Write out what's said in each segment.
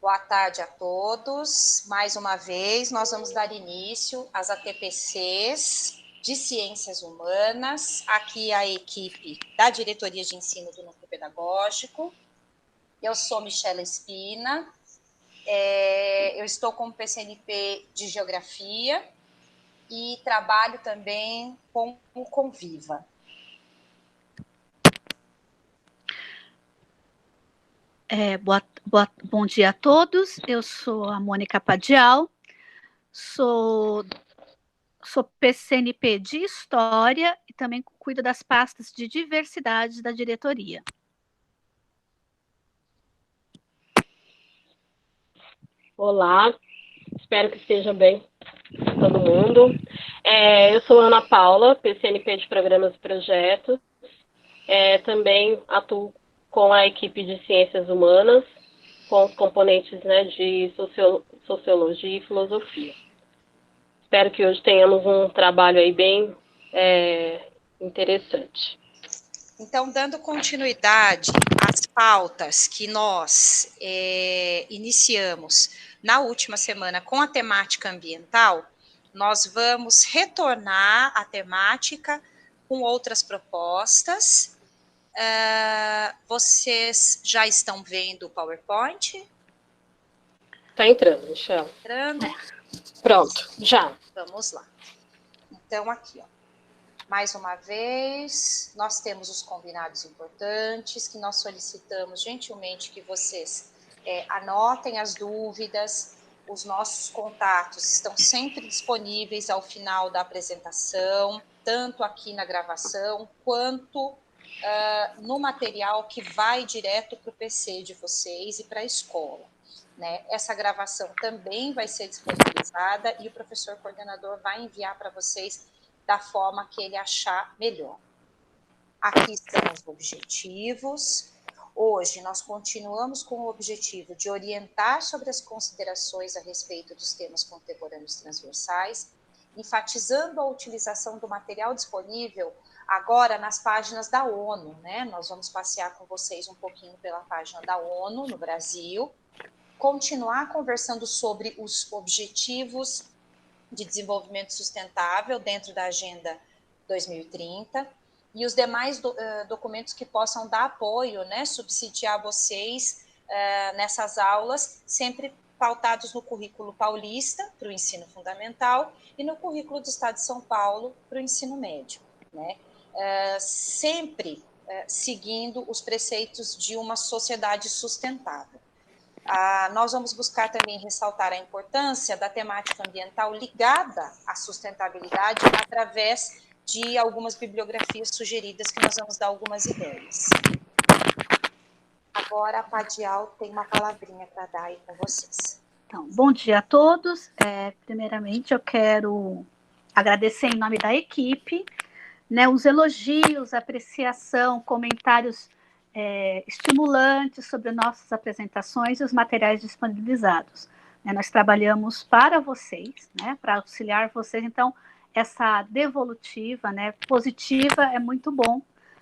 Boa tarde a todos. Mais uma vez, nós vamos dar início às ATPCs de Ciências Humanas. Aqui a equipe da Diretoria de Ensino do Núcleo Pedagógico. Eu sou Michela Espina. Eu estou como PCNP de Geografia e trabalho também com o Conviva. Bom dia a todos, eu sou a Mônica Padial, sou PCNP de História e também cuido das pastas de diversidade da diretoria. Olá, espero que esteja bem todo mundo. Eu sou Ana Paula, PCNP de Programas e Projetos, também atuo com a equipe de Ciências Humanas, com os componentes, né, de Sociologia e Filosofia. Espero que hoje tenhamos um trabalho aí bem interessante. Então, dando continuidade às pautas que nós iniciamos na última semana com a temática ambiental, nós vamos retornar à temática com outras propostas. Vocês já estão vendo o PowerPoint? Está entrando, Michel. Entrando. Pronto, já. Vamos lá. Então, aqui, ó. Mais uma vez, nós temos os combinados importantes, que nós solicitamos gentilmente que vocês anotem as dúvidas. Os nossos contatos estão sempre disponíveis ao final da apresentação, tanto aqui na gravação, quanto no material que vai direto para o PC de vocês e para a escola. Né? Essa gravação também vai ser disponibilizada e o professor coordenador vai enviar para vocês da forma que ele achar melhor. Aqui estão os objetivos. Hoje nós continuamos com o objetivo de orientar sobre as considerações a respeito dos temas contemporâneos transversais, enfatizando a utilização do material disponível agora nas páginas da ONU, né? Nós vamos passear com vocês um pouquinho pela página da ONU no Brasil, continuar conversando sobre os objetivos de desenvolvimento sustentável dentro da Agenda 2030 e os demais documentos que possam dar apoio, né, subsidiar vocês nessas aulas, sempre pautados no currículo paulista para o ensino fundamental e no currículo do Estado de São Paulo para o ensino médio, né? Sempre seguindo os preceitos de uma sociedade sustentável. Nós vamos buscar também ressaltar a importância da temática ambiental ligada à sustentabilidade através de algumas bibliografias sugeridas que nós vamos dar algumas ideias. Agora a Padial tem uma palavrinha para dar aí com vocês. Então, bom dia a todos. Primeiramente, eu quero agradecer em nome da equipe, né, os elogios, apreciação, comentários estimulantes sobre nossas apresentações e os materiais disponibilizados. Nós trabalhamos para vocês, né, para auxiliar vocês, então essa devolutiva, né, positiva é muito bom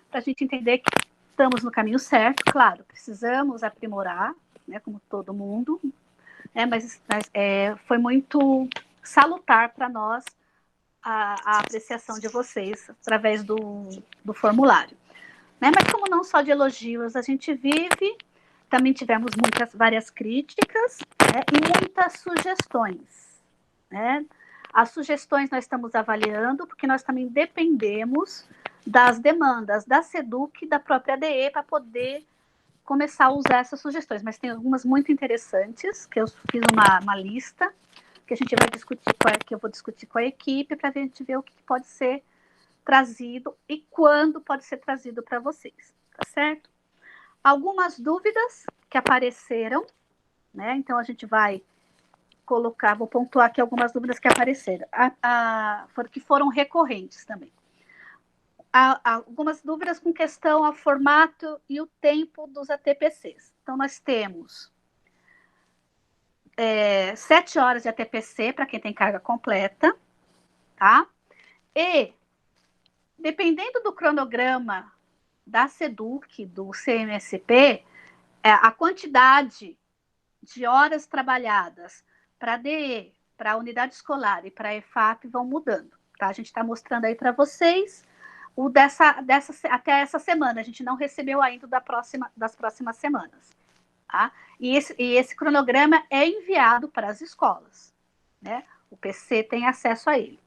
para a gente entender que estamos no caminho certo. Claro, precisamos aprimorar, né, como todo mundo, mas foi muito salutar para nós a apreciação de vocês através do formulário. Né? Mas como não só de elogios a gente vive, também tivemos várias críticas, né, e muitas sugestões. Né? As sugestões nós estamos avaliando, porque nós também dependemos das demandas da SEDUC e da própria ADE para poder começar a usar essas sugestões. Mas tem algumas muito interessantes, que eu fiz uma lista, que a gente vai discutir, que eu vou discutir com a equipe, para a gente ver o que pode ser trazido e quando pode ser trazido para vocês, tá certo? Algumas dúvidas que apareceram, né? Então a gente vai colocar, vou pontuar aqui algumas dúvidas que apareceram, que foram recorrentes também. Algumas dúvidas com questão ao formato e o tempo dos ATPCs. Então nós temos 7 horas de ATPC para quem tem carga completa, tá? E dependendo do cronograma da SEDUC, do CMSP, a quantidade de horas trabalhadas para DE, para a unidade escolar e para a EFAP vão mudando, tá? A gente está mostrando aí para vocês o até essa semana, a gente não recebeu ainda das próximas semanas, tá? E esse cronograma é enviado para as escolas, né? O PC tem acesso a ele,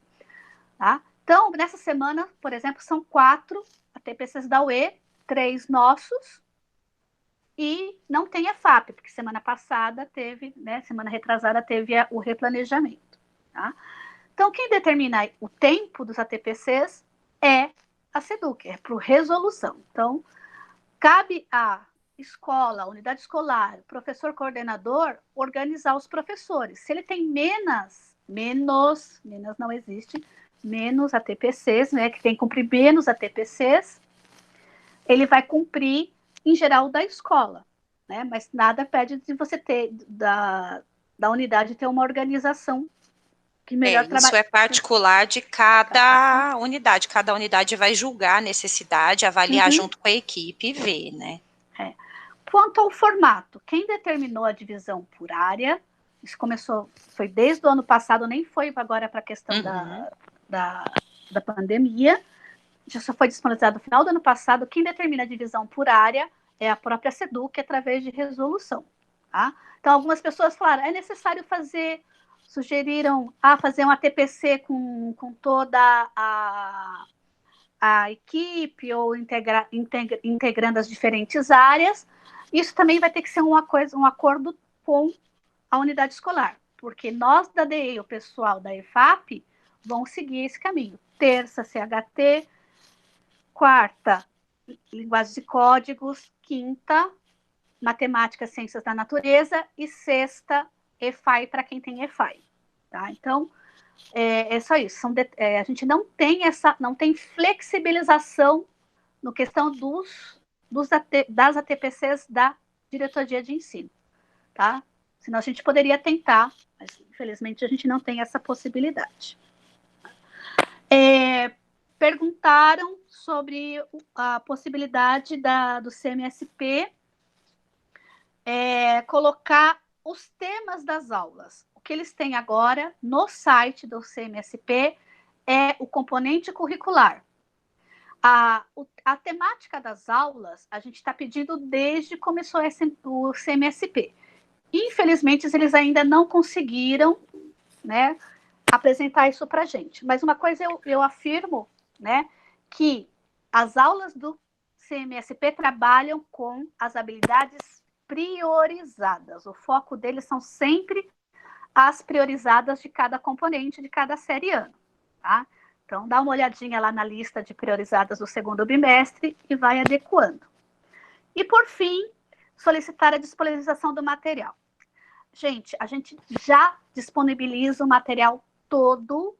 tá? Então, nessa semana, por exemplo, são 4 ATPCs da UE, 3 nossos, e não tem a FAP, porque semana passada teve, né, semana retrasada teve o replanejamento, tá? Então, quem determina o tempo dos ATPCs é a SEDUC, é por resolução. Então, cabe à escola, à unidade escolar, professor coordenador, organizar os professores. Se ele tem menos não existe, menos ATPCs, né, que tem que cumprir menos ATPCs, ele vai cumprir em geral da escola, né? Mas nada pede de você ter da unidade ter uma organização que melhor trabalhe. Isso é particular de cada unidade. Cada unidade vai julgar a necessidade, avaliar junto com a equipe e ver, né? Quanto ao formato, quem determinou a divisão por área, isso foi desde o ano passado, nem foi agora para a questão da pandemia, já só foi disponibilizado no final do ano passado. Quem determina a divisão por área é a própria SEDUC, através de resolução, tá? Então, algumas pessoas falaram, é necessário sugeriram fazer um ATPC com toda a equipe, ou integrando as diferentes áreas. Isso também vai ter que ser um acordo com a unidade escolar, porque nós da DE, o pessoal da EFAP, vão seguir esse caminho. Terça, CHT, quarta, linguagens e códigos, quinta, matemática, ciências da natureza, e sexta, EFAI para quem tem EFAI, tá? Então, é só isso. A gente não tem flexibilização no questão das ATPCs da diretoria de ensino, tá? Senão a gente poderia tentar, mas infelizmente a gente não tem essa possibilidade. Perguntaram sobre a possibilidade do CMSP colocar os temas das aulas. O que eles têm agora no site do CMSP é o componente curricular. A temática das aulas, a gente está pedindo desde que começou o CMSP. Infelizmente, eles ainda não conseguiram, né, apresentar isso para a gente. Mas uma coisa eu afirmo, né, que as aulas do CMSP trabalham com as habilidades priorizadas. O foco deles são sempre as priorizadas de cada componente, de cada série ano, tá? Então, dá uma olhadinha lá na lista de priorizadas do segundo bimestre e vai adequando. E, por fim, solicitar a disponibilização do material. Gente, a gente já disponibiliza o material todo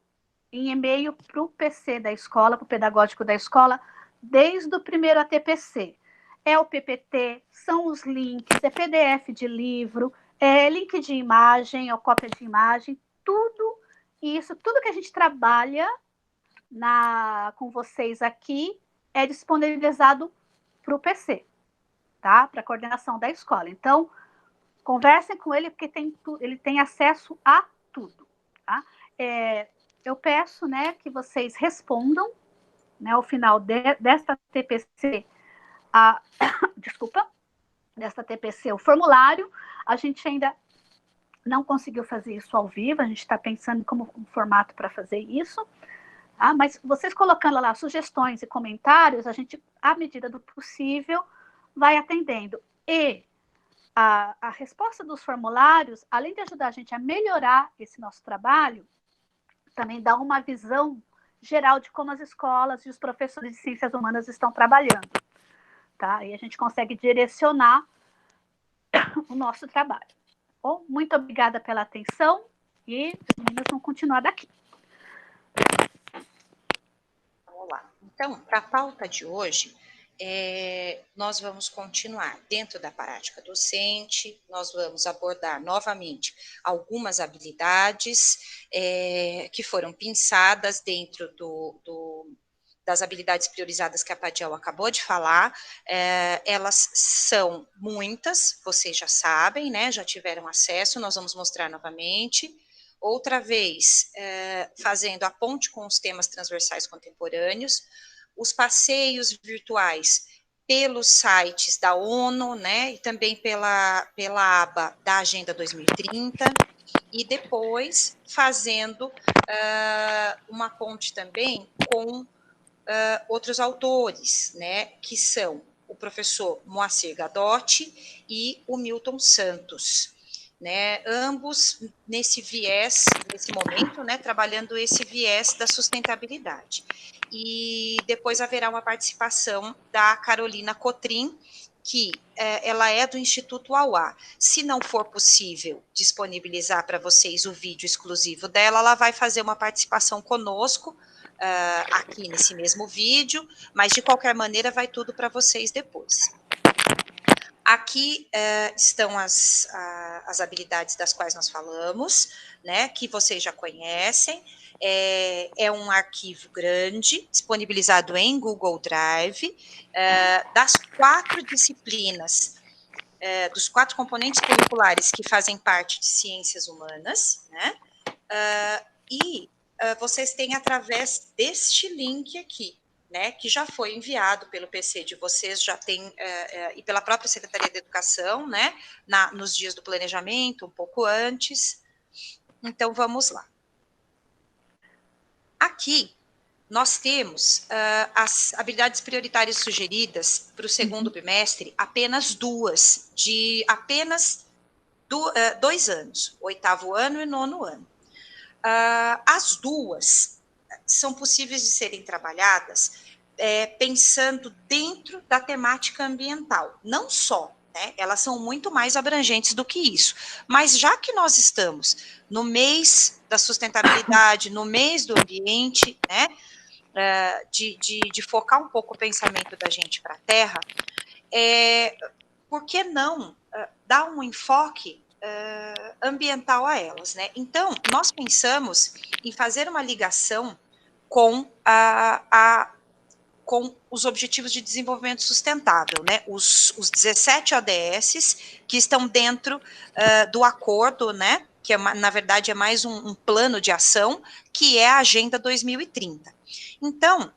em e-mail para o PC da escola, para o pedagógico da escola, desde o primeiro ATPC. É o PPT, são os links, é PDF de livro, é link de imagem, é cópia de imagem, tudo isso, tudo que a gente trabalha com vocês aqui é disponibilizado para o PC, tá? Para a coordenação da escola. Então, conversem com ele, porque ele tem acesso a tudo, tá? Eu peço, né, que vocês respondam, né, ao final desta TPC, desta TPC, o formulário. A gente ainda não conseguiu fazer isso ao vivo, a gente está pensando como um formato para fazer isso, tá? Mas vocês colocando lá sugestões e comentários, a gente, à medida do possível, vai atendendo. E a resposta dos formulários, além de ajudar a gente a melhorar esse nosso trabalho, também dá uma visão geral de como as escolas e os professores de ciências humanas estão trabalhando, tá? E a gente consegue direcionar o nosso trabalho. Bom, muito obrigada pela atenção e as meninas vão continuar daqui. Vamos lá. Então, para a pauta de hoje, nós vamos continuar dentro da prática docente, nós vamos abordar novamente algumas habilidades que foram pensadas dentro das habilidades priorizadas que a Padiel acabou de falar, elas são muitas, vocês já sabem, né, já tiveram acesso, nós vamos mostrar novamente. Outra vez, fazendo a ponte com os temas transversais contemporâneos, os passeios virtuais pelos sites da ONU, né, e também pela aba da Agenda 2030, e depois fazendo uma ponte também com outros autores, né, que são o professor Moacir Gadotti e o Milton Santos, né, ambos nesse viés, nesse momento, né, trabalhando esse viés da sustentabilidade. E depois haverá uma participação da Carolina Cotrim, que ela é do Instituto Auá. Se não for possível disponibilizar para vocês o vídeo exclusivo dela, ela vai fazer uma participação conosco, aqui nesse mesmo vídeo, mas de qualquer maneira vai tudo para vocês depois. Aqui estão as habilidades das quais nós falamos, né, que vocês já conhecem. É um arquivo grande, disponibilizado em Google Drive, das 4 disciplinas, dos 4 componentes curriculares que fazem parte de ciências humanas, né, vocês têm através deste link aqui, né, que já foi enviado pelo PC de vocês, já tem, e pela própria Secretaria de Educação, né, nos dias do planejamento, um pouco antes. Então, vamos lá. Aqui, nós temos as habilidades prioritárias sugeridas para o segundo bimestre, apenas 2, de apenas 2 anos, 8º ano e 9º ano. As 2 são possíveis de serem trabalhadas pensando dentro da temática ambiental, não só, né, elas são muito mais abrangentes do que isso, mas já que nós estamos no mês da sustentabilidade, no mês do ambiente, né, de focar um pouco o pensamento da gente para a Terra, por que não dar um enfoque ambiental a elas, né? Então, nós pensamos em fazer uma ligação com com os Objetivos de Desenvolvimento Sustentável, né? Os 17 ODS que estão dentro do acordo, né? Que na verdade é mais um plano de ação, que é a Agenda 2030. Então,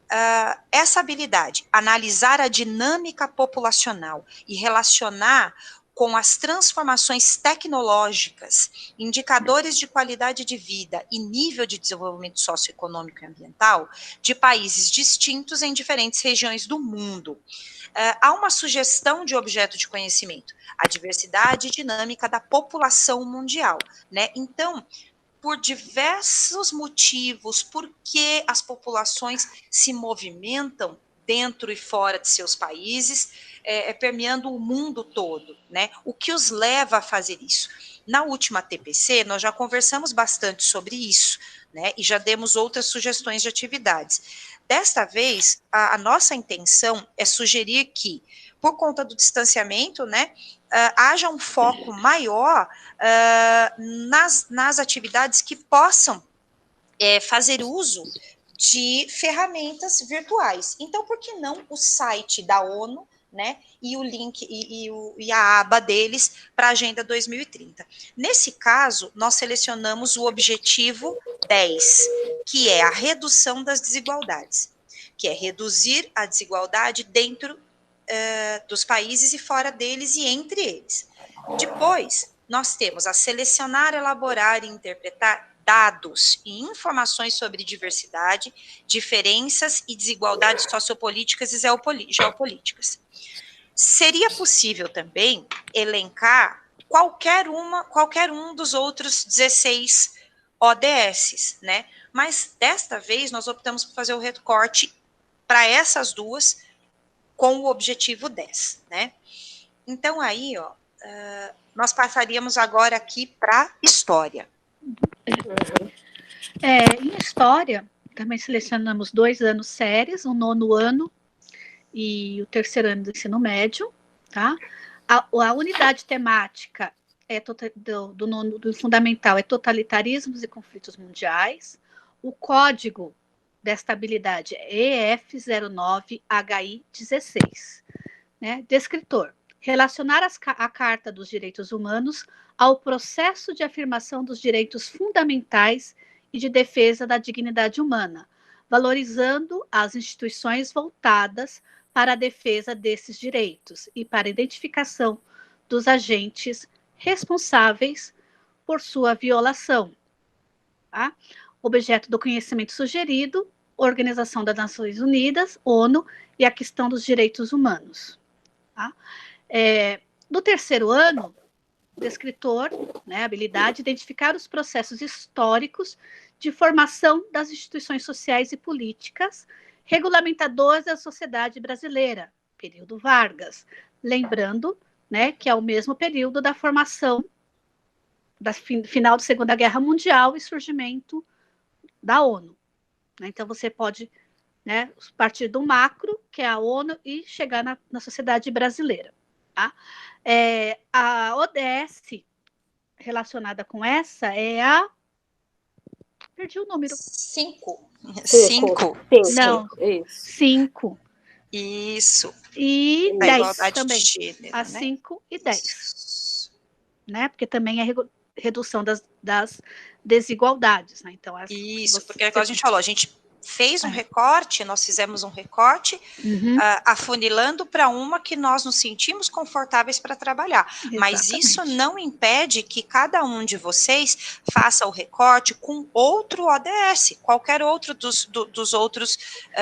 essa habilidade, analisar a dinâmica populacional e relacionar com as transformações tecnológicas, indicadores de qualidade de vida e nível de desenvolvimento socioeconômico e ambiental de países distintos em diferentes regiões do mundo. Há uma sugestão de objeto de conhecimento, a diversidade e dinâmica da população mundial, né? Então, por diversos motivos, porque as populações se movimentam dentro e fora de seus países, permeando o mundo todo, né? O que os leva a fazer isso? Na última TPC, nós já conversamos bastante sobre isso, né? E já demos outras sugestões de atividades. Desta vez, a nossa intenção é sugerir que, por conta do distanciamento, né, haja um foco maior nas atividades que possam fazer uso de ferramentas virtuais. Então, por que não o site da ONU, né, e o link e a aba deles para a Agenda 2030? Nesse caso, nós selecionamos o objetivo 10, que é a redução das desigualdades, que é reduzir a desigualdade dentro dos países e fora deles e entre eles. Depois, nós temos a selecionar, elaborar e interpretar dados e informações sobre diversidade, diferenças e desigualdades sociopolíticas e geopolíticas. Seria possível também elencar qualquer um dos outros 16 ODS, né? Mas desta vez nós optamos por fazer o recorte para essas 2 com o objetivo 10, né? Então aí, ó, nós passaríamos agora aqui para história. Em história, também selecionamos 2 anos séries, o 9º ano e o 3º ano do ensino médio, tá? A unidade temática do fundamental é totalitarismos e conflitos mundiais. O código desta habilidade é EF09HI16, né? Descritor. Relacionar a Carta dos Direitos Humanos ao processo de afirmação dos direitos fundamentais e de defesa da dignidade humana, valorizando as instituições voltadas para a defesa desses direitos e para a identificação dos agentes responsáveis por sua violação. Tá? Objeto do conhecimento sugerido, Organização das Nações Unidas, ONU, e a questão dos direitos humanos. Tá? No terceiro ano, o descritor, né, habilidade, identificar os processos históricos de formação das instituições sociais e políticas regulamentadoras da sociedade brasileira, período Vargas, lembrando, né, que é o mesmo período da formação da final da Segunda Guerra Mundial e surgimento da ONU. Então, você pode, né, partir do macro, que é a ONU, e chegar na sociedade brasileira. Tá? A ODS relacionada com essa é a... Perdi o número. 5. Não, 5. Isso. E da 10 igualdade também. de gênero, A né? 5 e 10. Né? Porque também é redução das desigualdades. Né? Então, isso, porque é o que a gente falou, a gente fez um recorte, nós fizemos um recorte, afunilando para uma que nós nos sentimos confortáveis para trabalhar. Exatamente. Mas isso não impede que cada um de vocês faça o recorte com outro ODS, qualquer outro dos outros,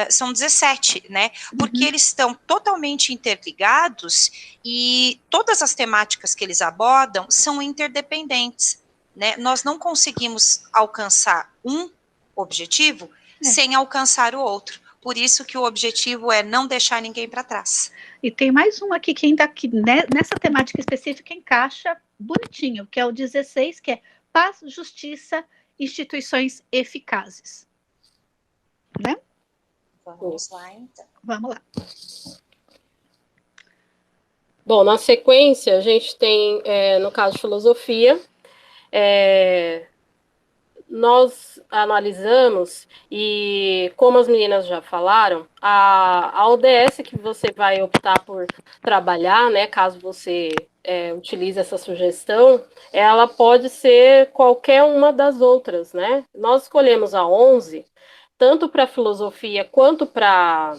são 17, né? Porque eles estão totalmente interligados e todas as temáticas que eles abordam são interdependentes, né? Nós não conseguimmos alcançar um objetivo sem alcançar o outro. Por isso que o objetivo é não deixar ninguém para trás. E tem mais um aqui que ainda aqui, né, nessa temática específica encaixa bonitinho, que é o 16, que é paz, justiça, instituições eficazes. Né? Vamos lá, então. Vamos lá. Bom, na sequência, a gente tem, no caso de filosofia, nós analisamos, e como as meninas já falaram, a ODS que você vai optar por trabalhar, né, caso você utilize essa sugestão, ela pode ser qualquer uma das outras, né? Nós escolhemos a 11, tanto para filosofia quanto para,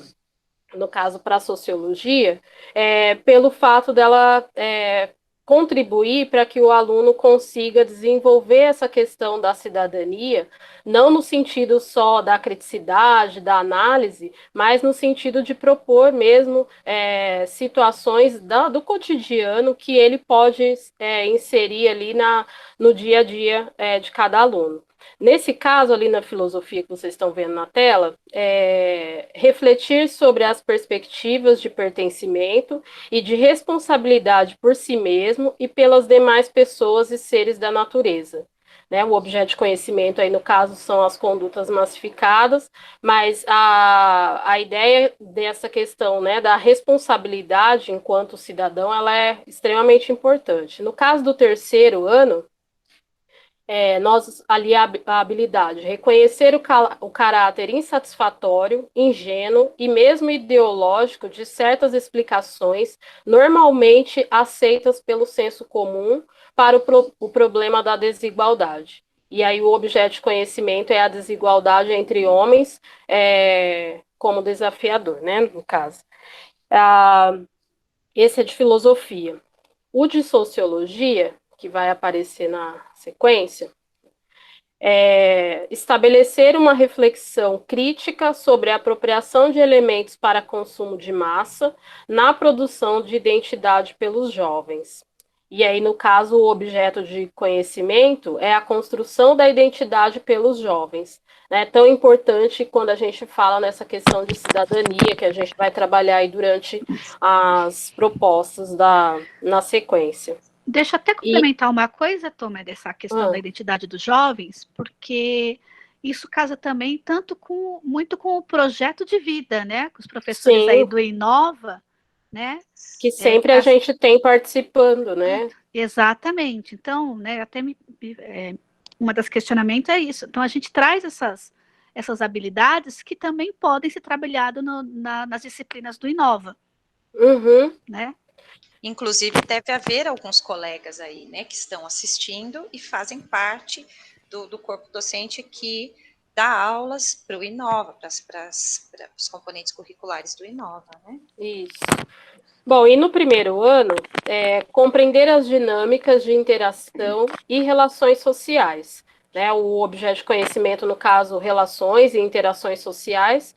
no caso, para sociologia, pelo fato dela contribuir para que o aluno consiga desenvolver essa questão da cidadania, não no sentido só da criticidade, da análise, mas no sentido de propor mesmo situações do cotidiano que ele pode inserir ali no dia a dia de cada aluno. Nesse caso, ali na filosofia que vocês estão vendo na tela, refletir sobre as perspectivas de pertencimento e de responsabilidade por si mesmo e pelas demais pessoas e seres da natureza. Né? O objeto de conhecimento, aí no caso, são as condutas massificadas, mas a ideia dessa questão, né, da responsabilidade enquanto cidadão, ela é extremamente importante. No caso do terceiro ano, nós ali a habilidade, reconhecer o caráter insatisfatório, ingênuo e mesmo ideológico de certas explicações normalmente aceitas pelo senso comum para o problema da desigualdade. E aí o objeto de conhecimento é a desigualdade entre homens como desafiador, né, no caso. Esse é de filosofia. O de sociologia, que vai aparecer na sequência, estabelecer uma reflexão crítica sobre a apropriação de elementos para consumo de massa na produção de identidade pelos jovens. E aí, no caso, o objeto de conhecimento é a construção da identidade pelos jovens. É tão importante quando a gente fala nessa questão de cidadania, que a gente vai trabalhar aí durante as propostas na sequência. Deixa eu até complementar uma coisa, Toma, dessa questão da identidade dos jovens, porque isso casa também muito com o projeto de vida, né? Com os professores aí do Inova, né? Que sempre a gente tem participando, né? Exatamente. Então, né, até uma das questionamentos é isso. Então, a gente traz essas habilidades que também podem ser trabalhadas nas disciplinas do Inova, né? Inclusive, deve haver alguns colegas aí, né, que estão assistindo e fazem parte do corpo docente que dá aulas para o Inova, para os componentes curriculares do Inova, né? Isso. Bom, e no primeiro ano, compreender as dinâmicas de interação e relações sociais. Né, o objeto de conhecimento, no caso, relações e interações sociais.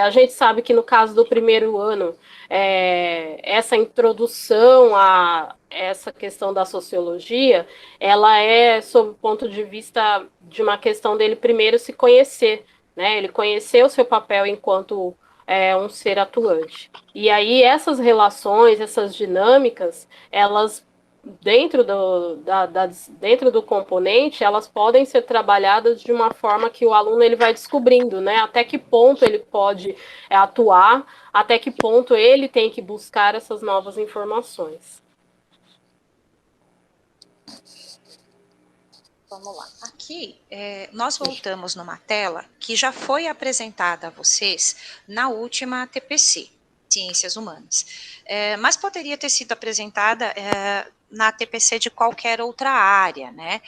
A gente sabe que no caso do primeiro ano, essa introdução a essa questão da sociologia, ela é sob o ponto de vista de uma questão dele primeiro se conhecer, né, ele conhecer o seu papel enquanto um ser atuante. E aí essas relações, essas dinâmicas, elas dentro do componente, elas podem ser trabalhadas de uma forma que o aluno ele vai descobrindo, né? Até que ponto ele pode atuar, até que ponto ele tem que buscar essas novas informações. Vamos lá. Aqui, nós voltamos numa tela que já foi apresentada a vocês na última TPC, Ciências Humanas, mas poderia ter sido apresentada na TPC de qualquer outra área, né?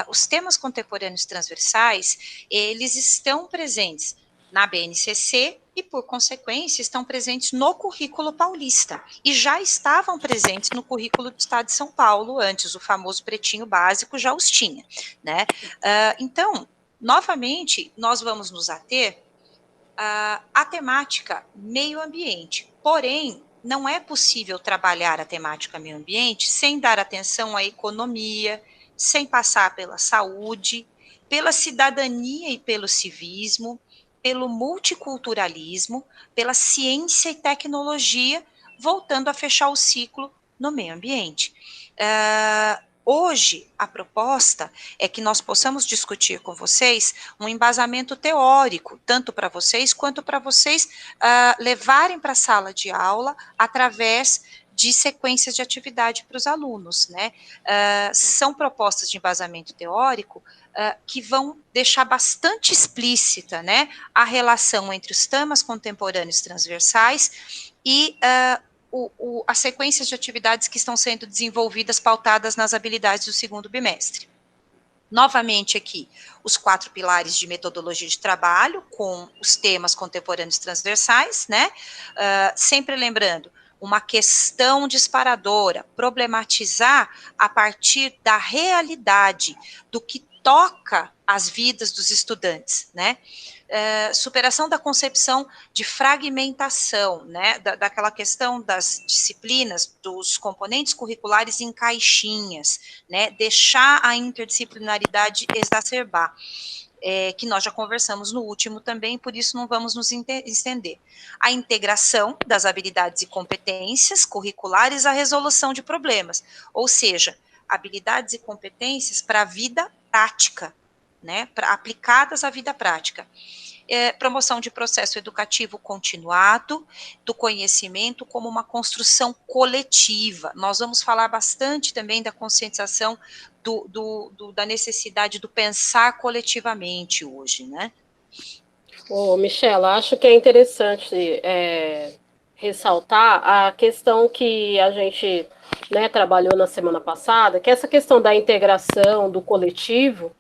Os temas contemporâneos transversais, eles estão presentes na BNCC e, por consequência, estão presentes no currículo paulista e já estavam presentes no currículo do Estado de São Paulo, antes o famoso pretinho básico já os tinha, né? Então, novamente, nós vamos nos ater à temática meio ambiente, porém, não é possível trabalhar a temática meio ambiente sem dar atenção à economia, sem passar pela saúde, pela cidadania e pelo civismo, pelo multiculturalismo, pela ciência e tecnologia, voltando a fechar o ciclo no meio ambiente. Hoje, a proposta é que nós possamos discutir com vocês um embasamento teórico, tanto para vocês, quanto para vocês levarem para a sala de aula através de sequências de atividade para os alunos, né? São propostas de embasamento teórico que vão deixar bastante explícita, né, a relação entre os temas contemporâneos transversais e as sequências de atividades que estão sendo desenvolvidas, pautadas nas habilidades do segundo bimestre. Novamente aqui, os 4 pilares de metodologia de trabalho, com os temas contemporâneos transversais, né, sempre lembrando, uma questão disparadora, problematizar a partir da realidade, do que toca as vidas dos estudantes, né, superação da concepção de fragmentação, né, daquela questão das disciplinas, dos componentes curriculares em caixinhas, né, deixar a interdisciplinaridade exacerbar, que nós já conversamos no último também, por isso não vamos nos estender. A integração das habilidades e competências curriculares à resolução de problemas, ou seja, habilidades e competências para a vida prática, né, aplicadas à vida prática. Promoção de processo educativo continuado, do conhecimento como uma construção coletiva. Nós vamos falar bastante também da conscientização da necessidade do pensar coletivamente hoje, né? Michela, acho que é interessante ressaltar a questão que a gente trabalhou na semana passada, que essa questão da integração, do coletivo,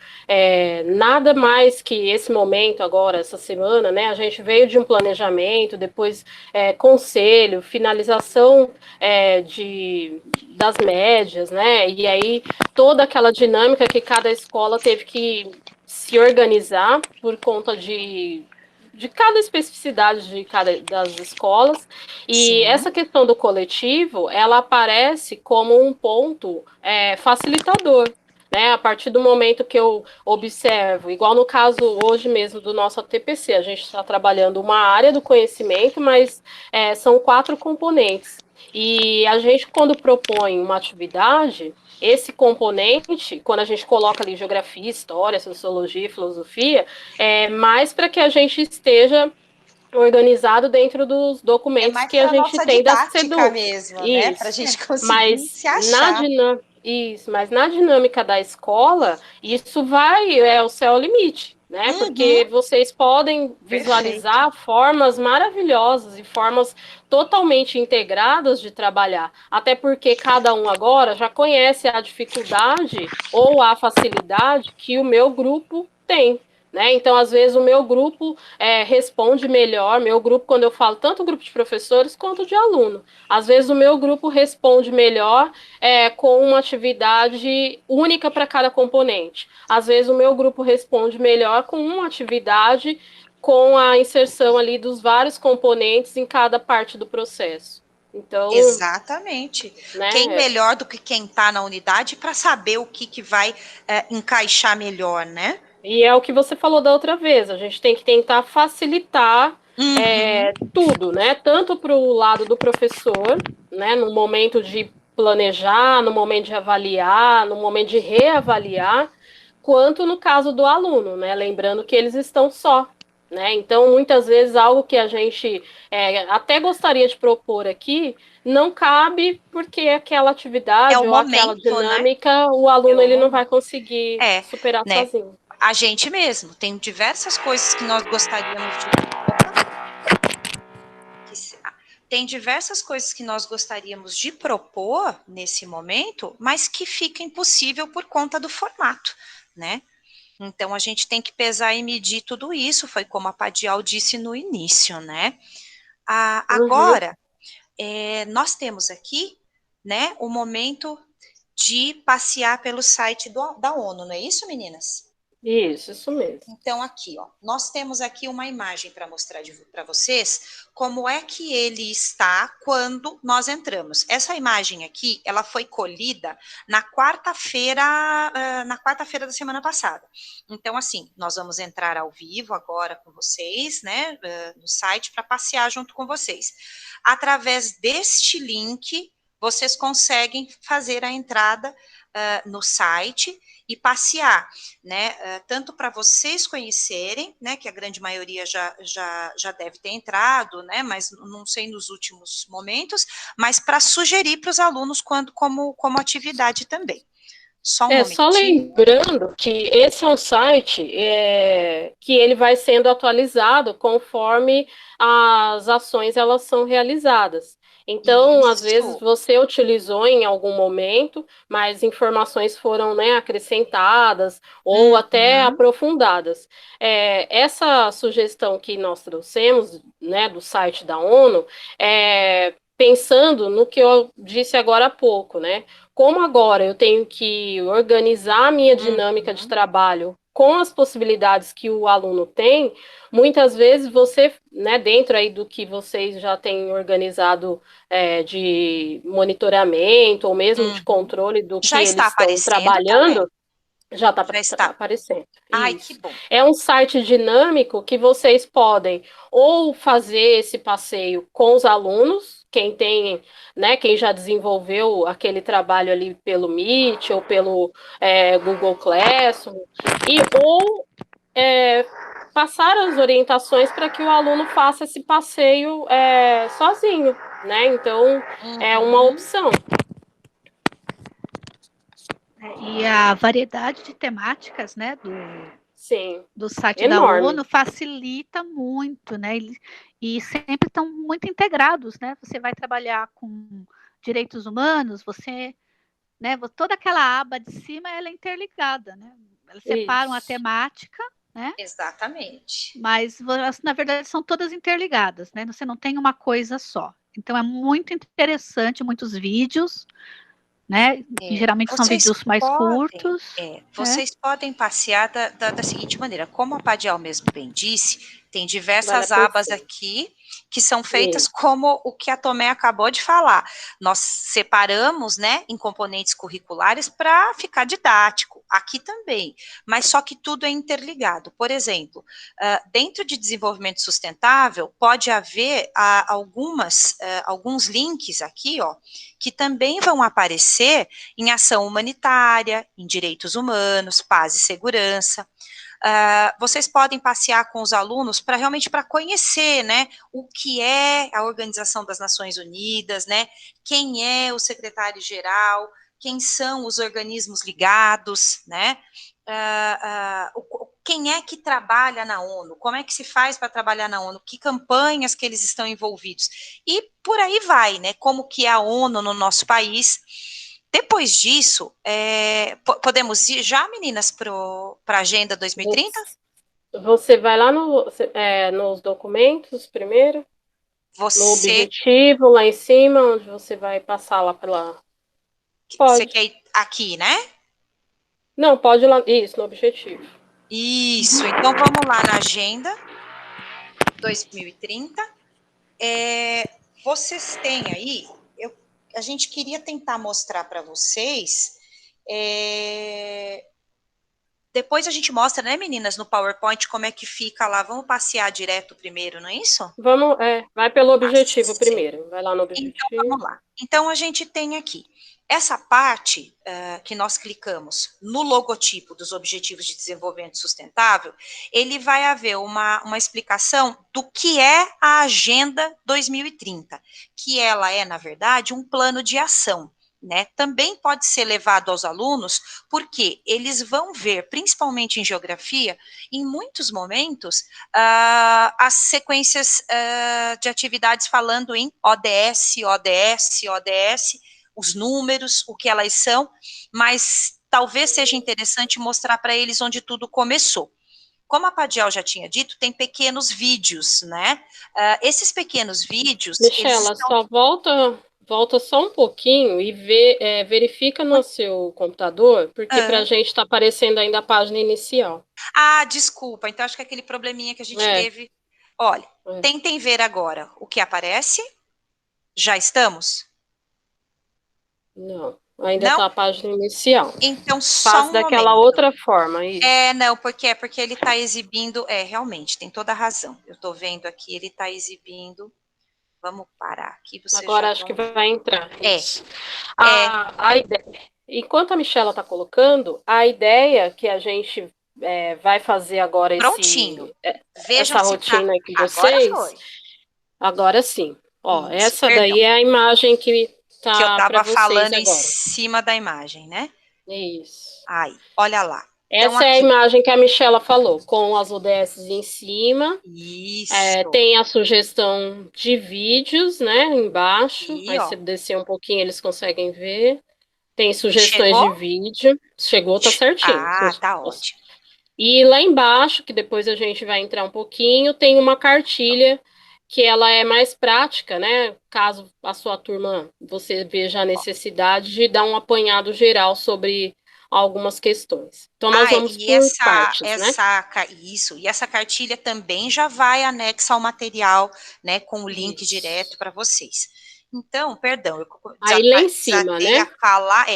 nada mais que esse momento agora, essa semana, né, a gente veio de um planejamento, depois conselho, finalização das médias, né, e aí toda aquela dinâmica que cada escola teve que se organizar por conta de cada especificidade das escolas, e sim, essa questão do coletivo, ela aparece como um ponto facilitador, né, a partir do momento que eu observo, igual no caso hoje mesmo do nosso ATPC, a gente está trabalhando uma área do conhecimento, mas são 4 componentes, e a gente, quando propõe uma atividade, esse componente, quando a gente coloca ali geografia, história, sociologia, filosofia, mais para que a gente esteja organizado dentro dos documentos que a gente tem da SEDU. Mesmo, né? Para a gente conseguir se achar. Mas na dinâmica da escola, isso vai, o céu é o limite, né? Porque vocês podem visualizar formas maravilhosas e formas totalmente integradas de trabalhar. Até porque cada um agora já conhece a dificuldade ou a facilidade que o meu grupo tem. Né? Então, às vezes, o meu grupo responde melhor, meu grupo, quando eu falo tanto o grupo de professores quanto de aluno. Às vezes, o meu grupo responde melhor com uma atividade única para cada componente. Às vezes, o meu grupo responde melhor com uma atividade com a inserção ali dos vários componentes em cada parte do processo. Então, exatamente. Né? Quem melhor do que quem está na unidade para saber o que vai encaixar melhor, né? E é o que você falou da outra vez, a gente tem que tentar facilitar tudo, né? Tanto para o lado do professor, né? No momento de planejar, no momento de avaliar, no momento de reavaliar, quanto no caso do aluno, né? Lembrando que eles estão só, né? Então, muitas vezes, algo que a gente até gostaria de propor aqui não cabe porque aquela atividade ou aquela dinâmica, né? O aluno ele não vai conseguir superar sozinho. A gente mesmo tem diversas coisas que nós gostaríamos de... Tem diversas coisas que nós gostaríamos de propor nesse momento, mas que fica impossível por conta do formato, né? Então, a gente tem que pesar e medir tudo isso, foi como a Padial disse no início, né? Agora, nós temos aqui, né, o momento de passear pelo site da ONU, não é isso, meninas? Isso mesmo. Então, aqui, ó, nós temos aqui uma imagem para mostrar para vocês como é que ele está quando nós entramos. Essa imagem aqui, ela foi colhida na quarta-feira da semana passada. Então, assim, nós vamos entrar ao vivo agora com vocês, né, no site para passear junto com vocês. Através deste link, vocês conseguem fazer a entrada no site e passear, né, tanto para vocês conhecerem, né, que a grande maioria já deve ter entrado, né, mas não sei nos últimos momentos, mas para sugerir para os alunos como atividade também. Só um momentinho. Só lembrando que esse é um site que ele vai sendo atualizado conforme as ações elas são realizadas. Então, às vezes, você utilizou em algum momento, mas informações foram, né, acrescentadas ou até aprofundadas. Essa sugestão que nós trouxemos, né, do site da ONU, pensando no que eu disse agora há pouco, né? Como agora eu tenho que organizar a minha dinâmica de trabalho com as possibilidades que o aluno tem, muitas vezes você, né, dentro aí do que vocês já têm organizado de monitoramento ou mesmo de controle do que eles estão trabalhando, já está aparecendo. Ai, que bom. É um site dinâmico que vocês podem ou fazer esse passeio com os alunos, quem tem, né, quem já desenvolveu aquele trabalho ali pelo Meet ou pelo Google Classroom, ou passar as orientações para que o aluno faça esse passeio sozinho, né? Então, é uma opção. E a variedade de temáticas, né, do site enorme. da ONU facilita muito, né? E sempre estão muito integrados, né? Você vai trabalhar com direitos humanos, né? Toda aquela aba de cima ela é interligada, né? Elas separam a temática, né? Exatamente. Mas na verdade são todas interligadas, né? Você não tem uma coisa só. Então é muito interessante, muitos vídeos, né? E geralmente são vídeos mais curtos. Vocês podem passear da seguinte maneira, como a Padial mesmo bem disse, tem diversas abas aqui que são feitas como o que a Tomé acabou de falar. Nós separamos, né, em componentes curriculares para ficar didático, aqui também, mas só que tudo é interligado. Por exemplo, dentro de desenvolvimento sustentável, pode haver alguns links aqui, ó, que também vão aparecer em ação humanitária, em direitos humanos, paz e segurança. Vocês podem passear com os alunos para realmente para conhecer, né, o que é a Organização das Nações Unidas, né, quem é o secretário-geral, quem são os organismos ligados, né, quem é que trabalha na ONU, como é que se faz para trabalhar na ONU, que campanhas que eles estão envolvidos, e por aí vai, né, como que é a ONU no nosso país. Depois disso, podemos ir já, meninas, para a Agenda 2030? Você vai lá nos documentos primeiro, no objetivo, lá em cima, onde você vai passar lá pela... Você quer ir aqui, né? Não, pode ir lá, isso, no objetivo. Isso, então vamos lá na Agenda 2030. Vocês têm aí, a gente queria tentar mostrar para vocês, depois a gente mostra, né, meninas, no PowerPoint, como é que fica lá. Vamos passear direto primeiro, não é isso? Vamos, vai pelo objetivo primeiro. Vai lá no objetivo. Então, vamos lá. Então, a gente tem aqui essa parte que nós clicamos no logotipo dos Objetivos de Desenvolvimento Sustentável, ele vai haver uma explicação do que é a Agenda 2030, que ela é, na verdade, um plano de ação. Né, também pode ser levado aos alunos, porque eles vão ver, principalmente em geografia, em muitos momentos, as sequências de atividades falando em ODS, ODS, ODS, os números, o que elas são, mas talvez seja interessante mostrar para eles onde tudo começou. Como a Padiel já tinha dito, tem pequenos vídeos, né? Esses pequenos vídeos... Michela, só volta só um pouquinho e verifica no seu computador, porque para a gente está aparecendo ainda a página inicial. Ah, desculpa, então acho que é aquele probleminha que a gente teve. Olha, tentem ver agora o que aparece. Já estamos? Não, ainda está a página inicial. Então, só faz daquela outra forma, isso. Não, porque ele está exibindo, realmente, tem toda a razão. Eu estou vendo aqui, ele está exibindo. Vamos parar aqui. Agora acho que vai entrar. Isso. A ideia, enquanto a Michela está colocando, a ideia que a gente vai fazer agora essa rotina aqui com vocês. Agora sim. Ó, isso, essa daí é a imagem que tá que eu estava falando agora. Em cima da imagem, né? Isso. Aí, olha lá. Essa então, é a imagem que a Michela falou, com as ODS em cima. Isso. Tem a sugestão de vídeos, né, embaixo. Aí você descer um pouquinho, eles conseguem ver. Tem sugestões de vídeo. Chegou, tá certinho. Tá ótimo. E lá embaixo, que depois a gente vai entrar um pouquinho, tem uma cartilha que ela é mais prática, né? Caso a sua turma, você veja a necessidade de dar um apanhado geral sobre algumas questões. Então, nós vamos por partes, né? Isso, e essa cartilha também já vai anexa ao material, né, com o link direto para vocês. Então, perdão, eu aí lá em cima, né?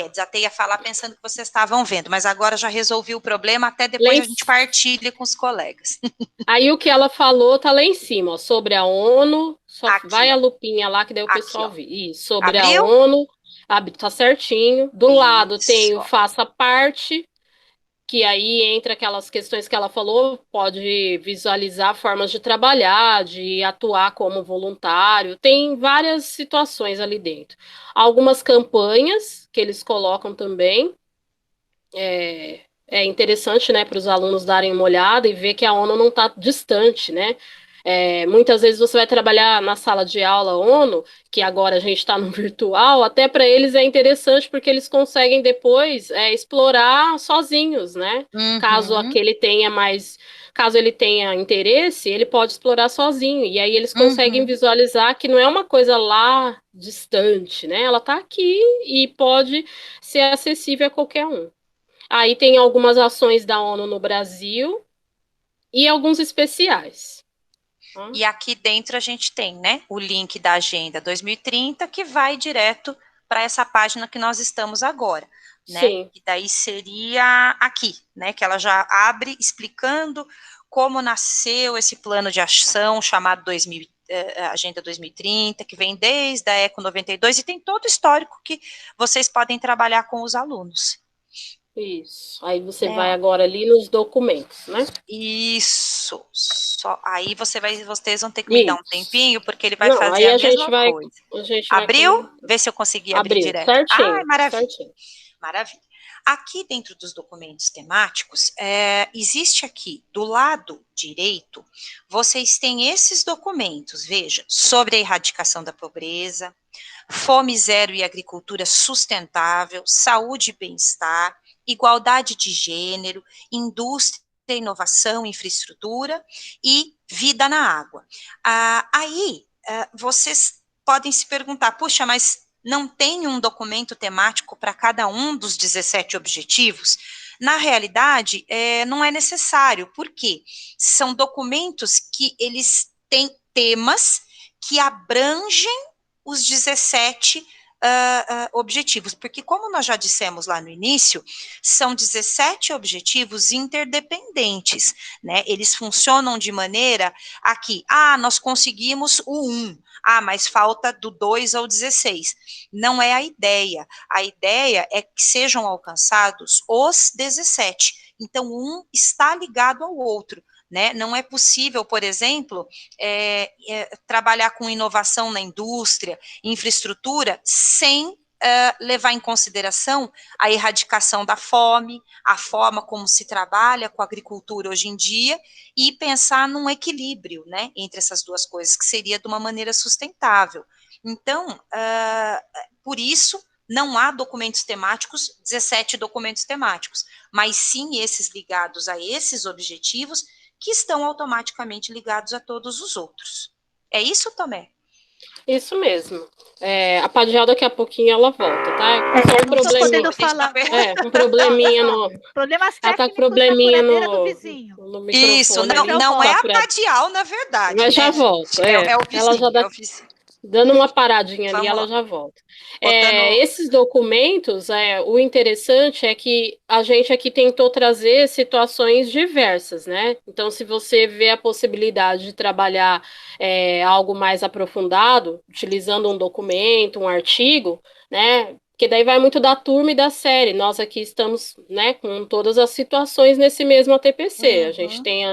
Desatei a falar pensando que vocês estavam vendo, mas agora já resolvi o problema, até depois a gente partilha com os colegas. Aí o que ela falou tá lá em cima, ó, sobre a ONU, só vai a lupinha lá que daí o pessoal vê. Isso, sobre a ONU, tá certinho. Do lado tem o faça parte, que aí entra aquelas questões que ela falou, pode visualizar formas de trabalhar, de atuar como voluntário, tem várias situações ali dentro. Algumas campanhas que eles colocam também, é interessante, né, para os alunos darem uma olhada e ver que a ONU não está distante, né? Muitas vezes você vai trabalhar na sala de aula ONU, que agora a gente está no virtual, até para eles é interessante porque eles conseguem depois explorar sozinhos, né? Uhum. Caso ele tenha interesse, ele pode explorar sozinho, e aí eles conseguem visualizar que não é uma coisa lá distante, né? Ela está aqui e pode ser acessível a qualquer um. Aí tem algumas ações da ONU no Brasil e alguns especiais. E aqui dentro a gente tem, né, o link da Agenda 2030, que vai direto para essa página que nós estamos agora, né? Sim. E daí seria aqui, né, que ela já abre explicando como nasceu esse plano de ação chamado Agenda 2030, que vem desde a ECO 92 e tem todo o histórico que vocês podem trabalhar com os alunos. Isso. Aí você vai agora ali nos documentos, né? Isso. Aí vocês vão ter que me dar um tempinho, porque ele vai fazer aí a mesma coisa. A gente Abriu? Vê se eu consegui abrir direto. Certinho, maravilha. Certinho. Maravilha. Aqui dentro dos documentos temáticos, existe aqui, do lado direito, vocês têm esses documentos, veja, sobre a erradicação da pobreza, fome zero e agricultura sustentável, saúde e bem-estar, igualdade de gênero, indústria, inovação, infraestrutura e vida na água. Vocês podem se perguntar, puxa, mas não tem um documento temático para cada um dos 17 objetivos? Na realidade, não é necessário, porque são documentos que eles têm temas que abrangem os 17 objetivos, porque como nós já dissemos lá no início, são 17 objetivos interdependentes, né? Eles funcionam de maneira aqui, nós conseguimos o 1, mas falta do 2 ao 16. Não é a ideia é que sejam alcançados os 17. Então, um está ligado ao outro. Né? Não é possível, por exemplo, trabalhar com inovação na indústria, infraestrutura, sem levar em consideração a erradicação da fome, a forma como se trabalha com a agricultura hoje em dia, e pensar num equilíbrio, né, entre essas duas coisas, que seria de uma maneira sustentável. Então, por isso, não há documentos temáticos, 17 documentos temáticos, mas sim esses ligados a esses objetivos, que estão automaticamente ligados a todos os outros. É isso, Tomé? Isso mesmo. A Padial daqui a pouquinho ela volta, tá? Eu não estou podendo falar. Um probleminha no... Problemas ela tá com técnicos probleminha na furadeira do vizinho. no microfone. Isso, não é a Padial, na verdade. Mas já volto. É o vizinho, ela já dá... é o vizinho. Dando uma paradinha ali, ela já volta. Esses documentos, o interessante é que a gente aqui tentou trazer situações diversas, né? Então, se você vê a possibilidade de trabalhar algo mais aprofundado, utilizando um documento, um artigo, né? Porque daí vai muito da turma e da série. Nós aqui estamos, né, com todas as situações nesse mesmo ATPC. A gente tem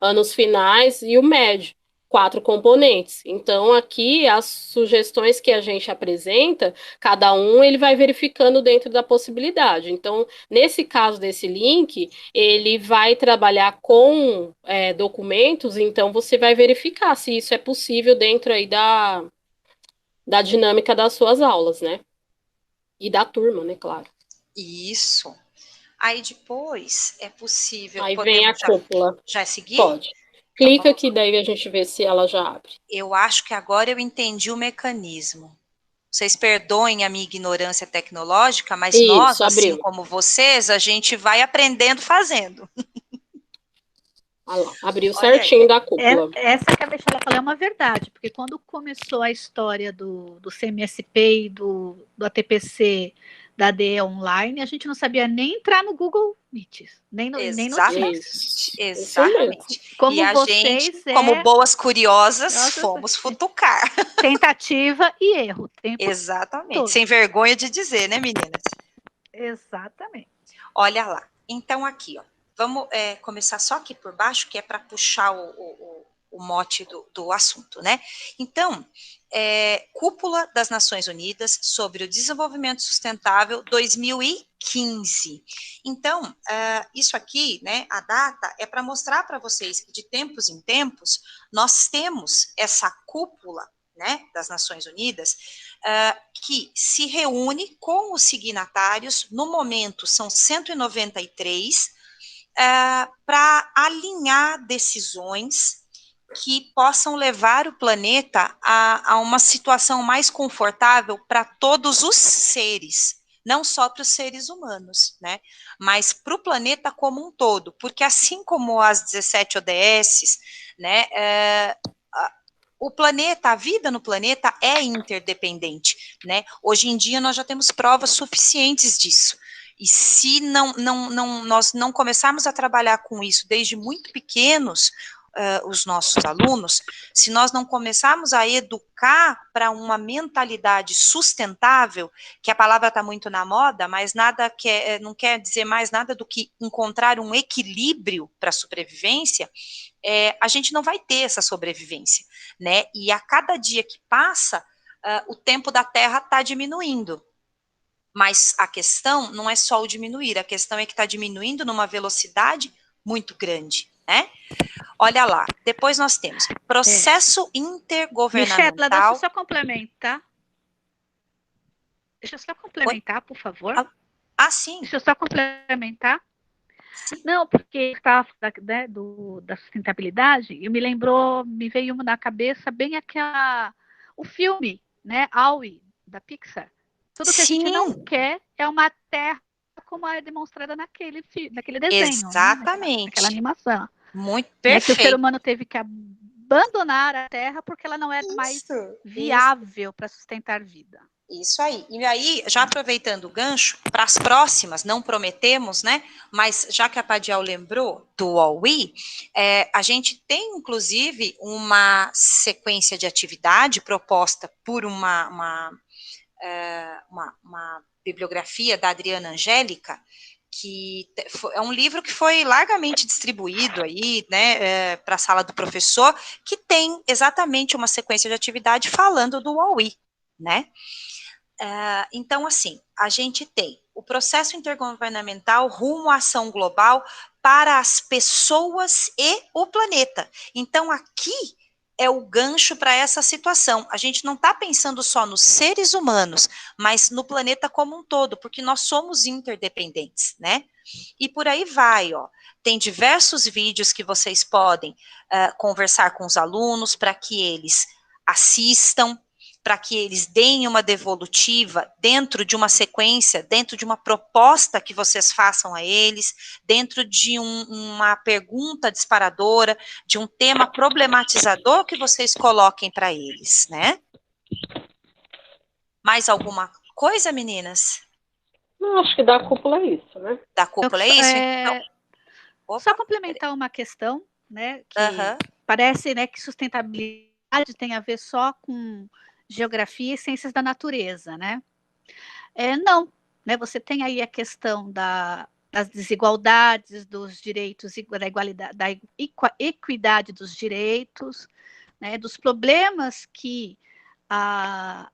anos finais e o médio. 4 componentes. Então, aqui, as sugestões que a gente apresenta, cada um ele vai verificando dentro da possibilidade. Então, nesse caso desse link, ele vai trabalhar com documentos, então você vai verificar se isso é possível dentro aí da dinâmica das suas aulas, né? E da turma, né, claro. Isso. Aí depois é possível... Aí vem a cúpula. Já seguir? Pode. Clica aqui, daí a gente vê se ela já abre. Eu acho que agora eu entendi o mecanismo. Vocês perdoem a minha ignorância tecnológica, mas nós, assim como vocês, a gente vai aprendendo fazendo. Olha lá, abriu certinho da cúpula. Essa que a Bechela falou é uma verdade, porque quando começou a história do CMSP e do ATPC da ADE online, a gente não sabia nem entrar no Google Meet, nem no Teams. Exatamente. Como e a vocês, gente, como boas curiosas, fomos futucar. Tentativa e erro. Exatamente. Todo. Sem vergonha de dizer, né, meninas? Exatamente. Olha lá. Então, aqui, ó. Vamos começar só aqui por baixo, que é para puxar o mote do assunto, né? Então, Cúpula das Nações Unidas sobre o Desenvolvimento Sustentável 2015. Então, isso aqui, né, a data é para mostrar para vocês que de tempos em tempos nós temos essa cúpula, né, das Nações Unidas, que se reúne com os signatários, no momento são 193, para alinhar decisões que possam levar o planeta a uma situação mais confortável para todos os seres, não só para os seres humanos, né, mas para o planeta como um todo, porque assim como as 17 ODSs, né, o planeta, a vida no planeta é interdependente, né, hoje em dia nós já temos provas suficientes disso. E se nós não começarmos a trabalhar com isso desde muito pequenos, os nossos alunos, se nós não começarmos a educar para uma mentalidade sustentável, que a palavra está muito na moda, mas não quer dizer mais nada do que encontrar um equilíbrio para a sobrevivência, a gente não vai ter essa sobrevivência, né? E a cada dia que passa, o tempo da Terra está diminuindo. Mas a questão não é só o diminuir, a questão é que está diminuindo numa velocidade muito grande, né? Olha lá, depois nós temos processo Michela, deixa eu intergovernamental. só complementar. Deixa eu só Oi? complementar, por favor. Sim. Deixa eu só complementar. Sim. Não, porque estava né, da sustentabilidade e me veio na cabeça bem o filme, né, Wall-E, da Pixar. Tudo que a gente não Sim, quer é uma terra como é demonstrada naquele desenho, né, naquela exatamente. animação. Muito Né, que o ser perfeito. humano teve que abandonar a terra porque ela não era mais Isso. viável para sustentar vida. Isso aí. E aí, já aproveitando o gancho, para as próximas, não prometemos, né? Mas já que a Padial lembrou do Wall-E, a gente tem, inclusive, uma sequência de atividade proposta por uma bibliografia da Adriana Angélica, que é um livro que foi largamente distribuído aí, né, para a sala do professor, que tem exatamente uma sequência de atividade falando do Wall-E, né? Então, assim, a gente tem o processo intergovernamental rumo à ação global para as pessoas e o planeta. Então, aqui é o gancho para essa situação. A gente não está pensando só nos seres humanos, mas no planeta como um todo, porque nós somos interdependentes, né? E por aí vai, ó. Tem diversos vídeos que vocês podem conversar com os alunos para que eles assistam, para que eles deem uma devolutiva dentro de uma sequência, dentro de uma proposta que vocês façam a eles, dentro de uma pergunta disparadora, de um tema problematizador que vocês coloquem para eles, né? Mais alguma coisa, meninas? Não, acho que da cúpula é isso, né? Da cúpula é isso? Então, Só opa, complementar uma questão, né, que aham, parece, né, que sustentabilidade tem a ver só com geografia e ciências da natureza, né? Não, né? Você tem aí a questão das desigualdades, dos direitos, da igualdade, da equidade dos direitos, né? Dos problemas que a,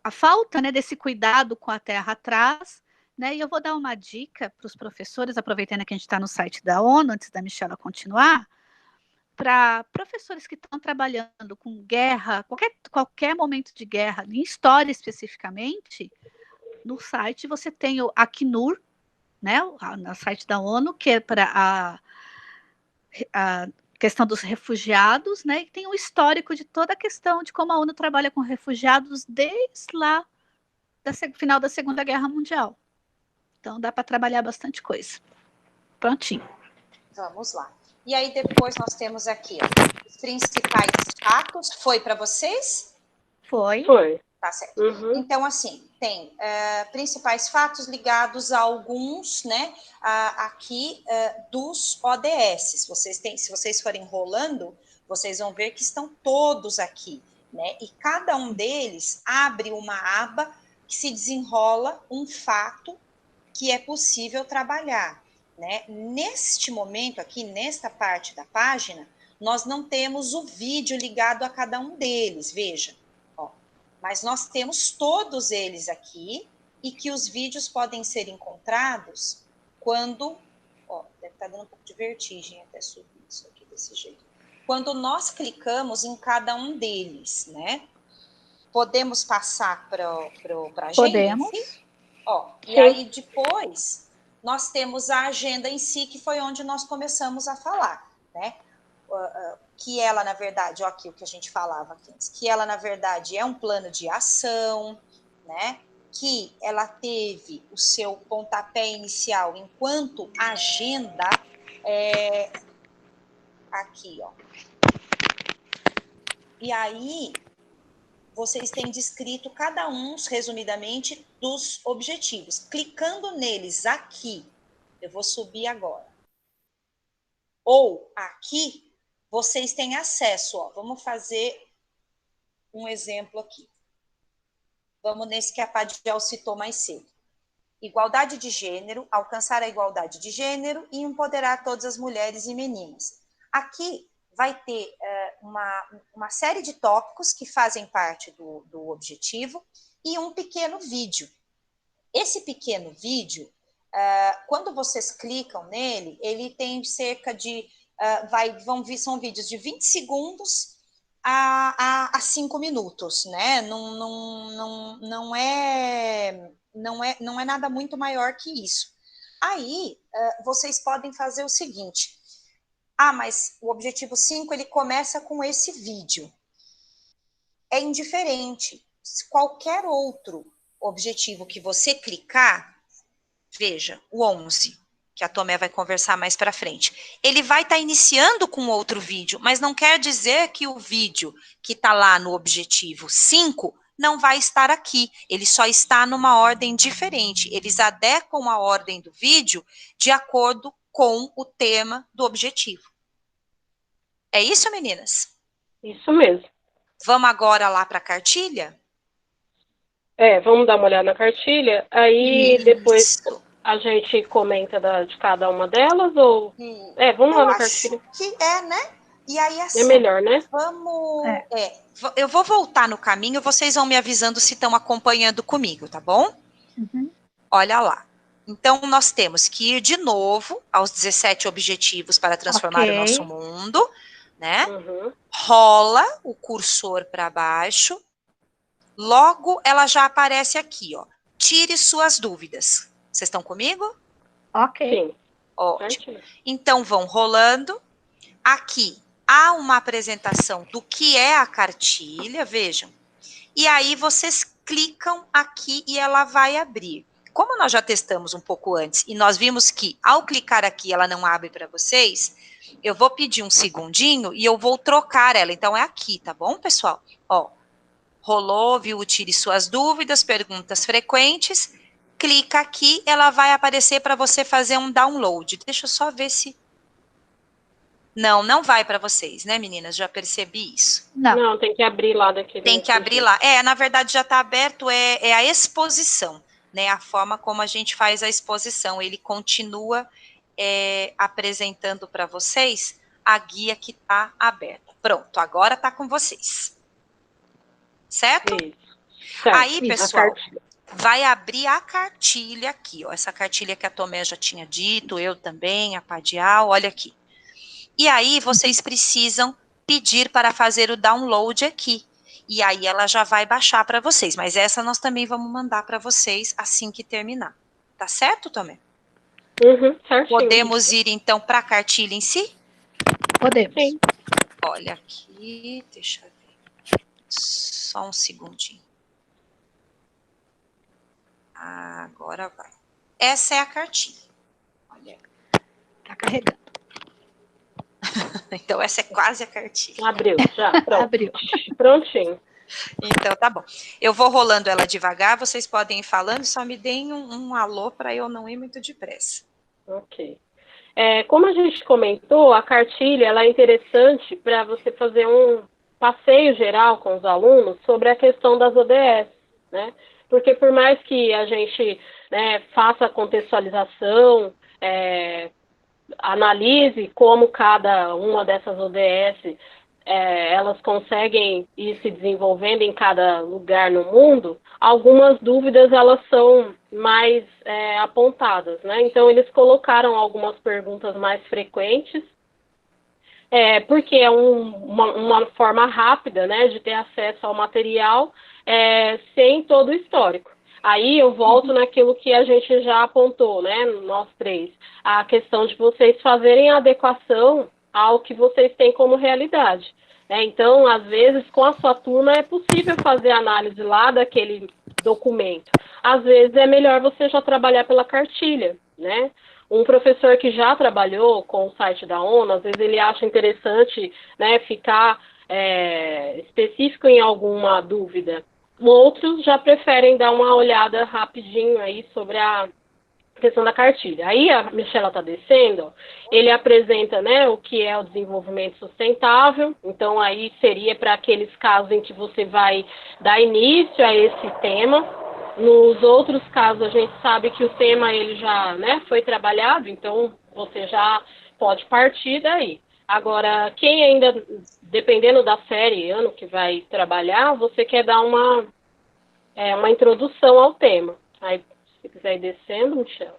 a falta, né, desse cuidado com a terra traz, né? E eu vou dar uma dica para os professores, aproveitando que a gente está no site da ONU, antes da Michela continuar, para professores que estão trabalhando com guerra, qualquer momento de guerra, em história especificamente, no site você tem o Acnur, né, no site da ONU, que é para a questão dos refugiados, né, e tem um histórico de toda a questão de como a ONU trabalha com refugiados desde lá final da Segunda Guerra Mundial. Então dá para trabalhar bastante coisa. Prontinho. vamos lá. E aí depois nós temos aqui, ó, os principais fatos. Foi para vocês? Foi. Tá certo. Então, assim, tem principais fatos ligados a alguns, né, aqui dos ODS. Se vocês forem rolando, vocês vão ver que estão todos aqui, né? E cada um deles abre uma aba que se desenrola um fato que é possível trabalhar, né? Neste momento aqui, nesta parte da página, nós não temos o vídeo ligado a cada um deles, veja. Mas nós temos todos eles aqui e que os vídeos podem ser encontrados quando, deve estar dando um pouco de vertigem até subir isso aqui desse jeito. Quando nós clicamos em cada um deles, né? Podemos passar para a agenda? Podemos. Sim? E aí depois nós temos a agenda em si, que foi onde nós começamos a falar, né? Que ela, na verdade, aqui o que a gente falava aqui antes, que ela, na verdade, é um plano de ação, né? Que ela teve o seu pontapé inicial enquanto agenda, aqui, ó. E aí, vocês têm descrito cada um, resumidamente, dos objetivos. Clicando neles aqui, eu vou subir agora. Ou aqui, vocês têm acesso, ó. Vamos fazer um exemplo aqui. Vamos nesse que a Padial citou mais cedo. Igualdade de gênero, alcançar a igualdade de gênero e empoderar todas as mulheres e meninas. Aqui vai ter uma série de tópicos que fazem parte do objetivo e um pequeno vídeo, Esse pequeno vídeo, quando vocês clicam nele, ele tem cerca de, são vídeos de 20 segundos a 5 minutos, né? Não é nada muito maior que isso. Aí, vocês podem fazer o seguinte, mas o objetivo 5, ele começa com esse vídeo. É indiferente. Qualquer outro objetivo que você clicar, veja, o 11, que a Tomé vai conversar mais para frente. Ele vai estar iniciando com outro vídeo, mas não quer dizer que o vídeo que está lá no objetivo 5 não vai estar aqui. Ele só está numa ordem diferente. Eles adequam a ordem do vídeo de acordo com o tema do objetivo. É isso, meninas? Isso mesmo. Vamos agora lá para a cartilha? Vamos dar uma olhada na cartilha, aí Isso. Depois a gente comenta de cada uma delas, ou... vamos lá na cartilha. Que né? E aí, assim, é melhor, né? Eu vou voltar no caminho, vocês vão me avisando se estão acompanhando comigo, tá bom? Uhum. Olha lá. Então, nós temos que ir de novo aos 17 objetivos para transformar o nosso mundo, né? Uhum. Rola o cursor para baixo. Logo, ela já aparece aqui, ó. Tire suas dúvidas. Vocês estão comigo? Ok. Sim. Ótimo. Então, vão rolando. Aqui, há uma apresentação do que é a cartilha, vejam. E aí, vocês clicam aqui e ela vai abrir. Como nós já testamos um pouco antes e nós vimos que, ao clicar aqui, ela não abre para vocês, eu vou pedir um segundinho e eu vou trocar ela. Então, é aqui, tá bom, pessoal? Ó. Rolou, viu? Tire suas dúvidas, perguntas frequentes. Clica aqui, ela vai aparecer para você fazer um download. Deixa eu só ver se... Não vai para vocês, né, meninas? Já percebi isso. Não, tem que abrir lá daquele... Tem que abrir lá. Na verdade, já está aberto, é a exposição, né? A forma como a gente faz a exposição. Ele continua apresentando para vocês a guia que está aberta. Pronto, agora está com vocês. Certo? Certo. Aí, pessoal, vai abrir a cartilha aqui, ó. Essa cartilha que a Tomé já tinha dito, eu também, a Padial, olha aqui. E aí, vocês precisam pedir para fazer o download aqui. E aí, ela já vai baixar para vocês. Mas essa nós também vamos mandar para vocês assim que terminar. Tá certo, Tomé? Uhum, certinho. Podemos ir, então, para a cartilha em si? Podemos. Sim. Olha aqui, deixa eu ver. Só um segundinho. Agora vai. Essa é a cartilha. Olha. Tá carregando. Então, essa é quase a cartilha. Abriu, já. Pronto. Abriu. Prontinho. Então, tá bom. Eu vou rolando ela devagar, vocês podem ir falando, só me deem um alô para eu não ir muito depressa. Ok. Como a gente comentou, a cartilha ela é interessante para você fazer um passeio geral com os alunos sobre a questão das ODS, né? Porque por mais que a gente, né, faça a contextualização, analise como cada uma dessas ODS elas conseguem ir se desenvolvendo em cada lugar no mundo, algumas dúvidas elas são mais apontadas, né? Então eles colocaram algumas perguntas mais frequentes, porque é uma forma rápida, né, de ter acesso ao material sem todo o histórico. Aí eu volto naquilo que a gente já apontou, né, nós três, a questão de vocês fazerem a adequação ao que vocês têm como realidade. Então, às vezes, com a sua turma é possível fazer análise lá daquele documento. Às vezes é melhor você já trabalhar pela cartilha, né? Um professor que já trabalhou com o site da ONU, às vezes ele acha interessante, né, ficar específico em alguma dúvida. Outros já preferem dar uma olhada rapidinho aí sobre a questão da cartilha. Aí a Michela está descendo, ele apresenta, né, o que é o desenvolvimento sustentável, então aí seria para aqueles casos em que você vai dar início a esse tema. Nos outros casos a gente sabe que o tema ele já, né, foi trabalhado, então você já pode partir daí. Agora, quem ainda, dependendo da série, ano que vai trabalhar, você quer dar uma introdução ao tema. Aí Se quiser ir descendo, Michel.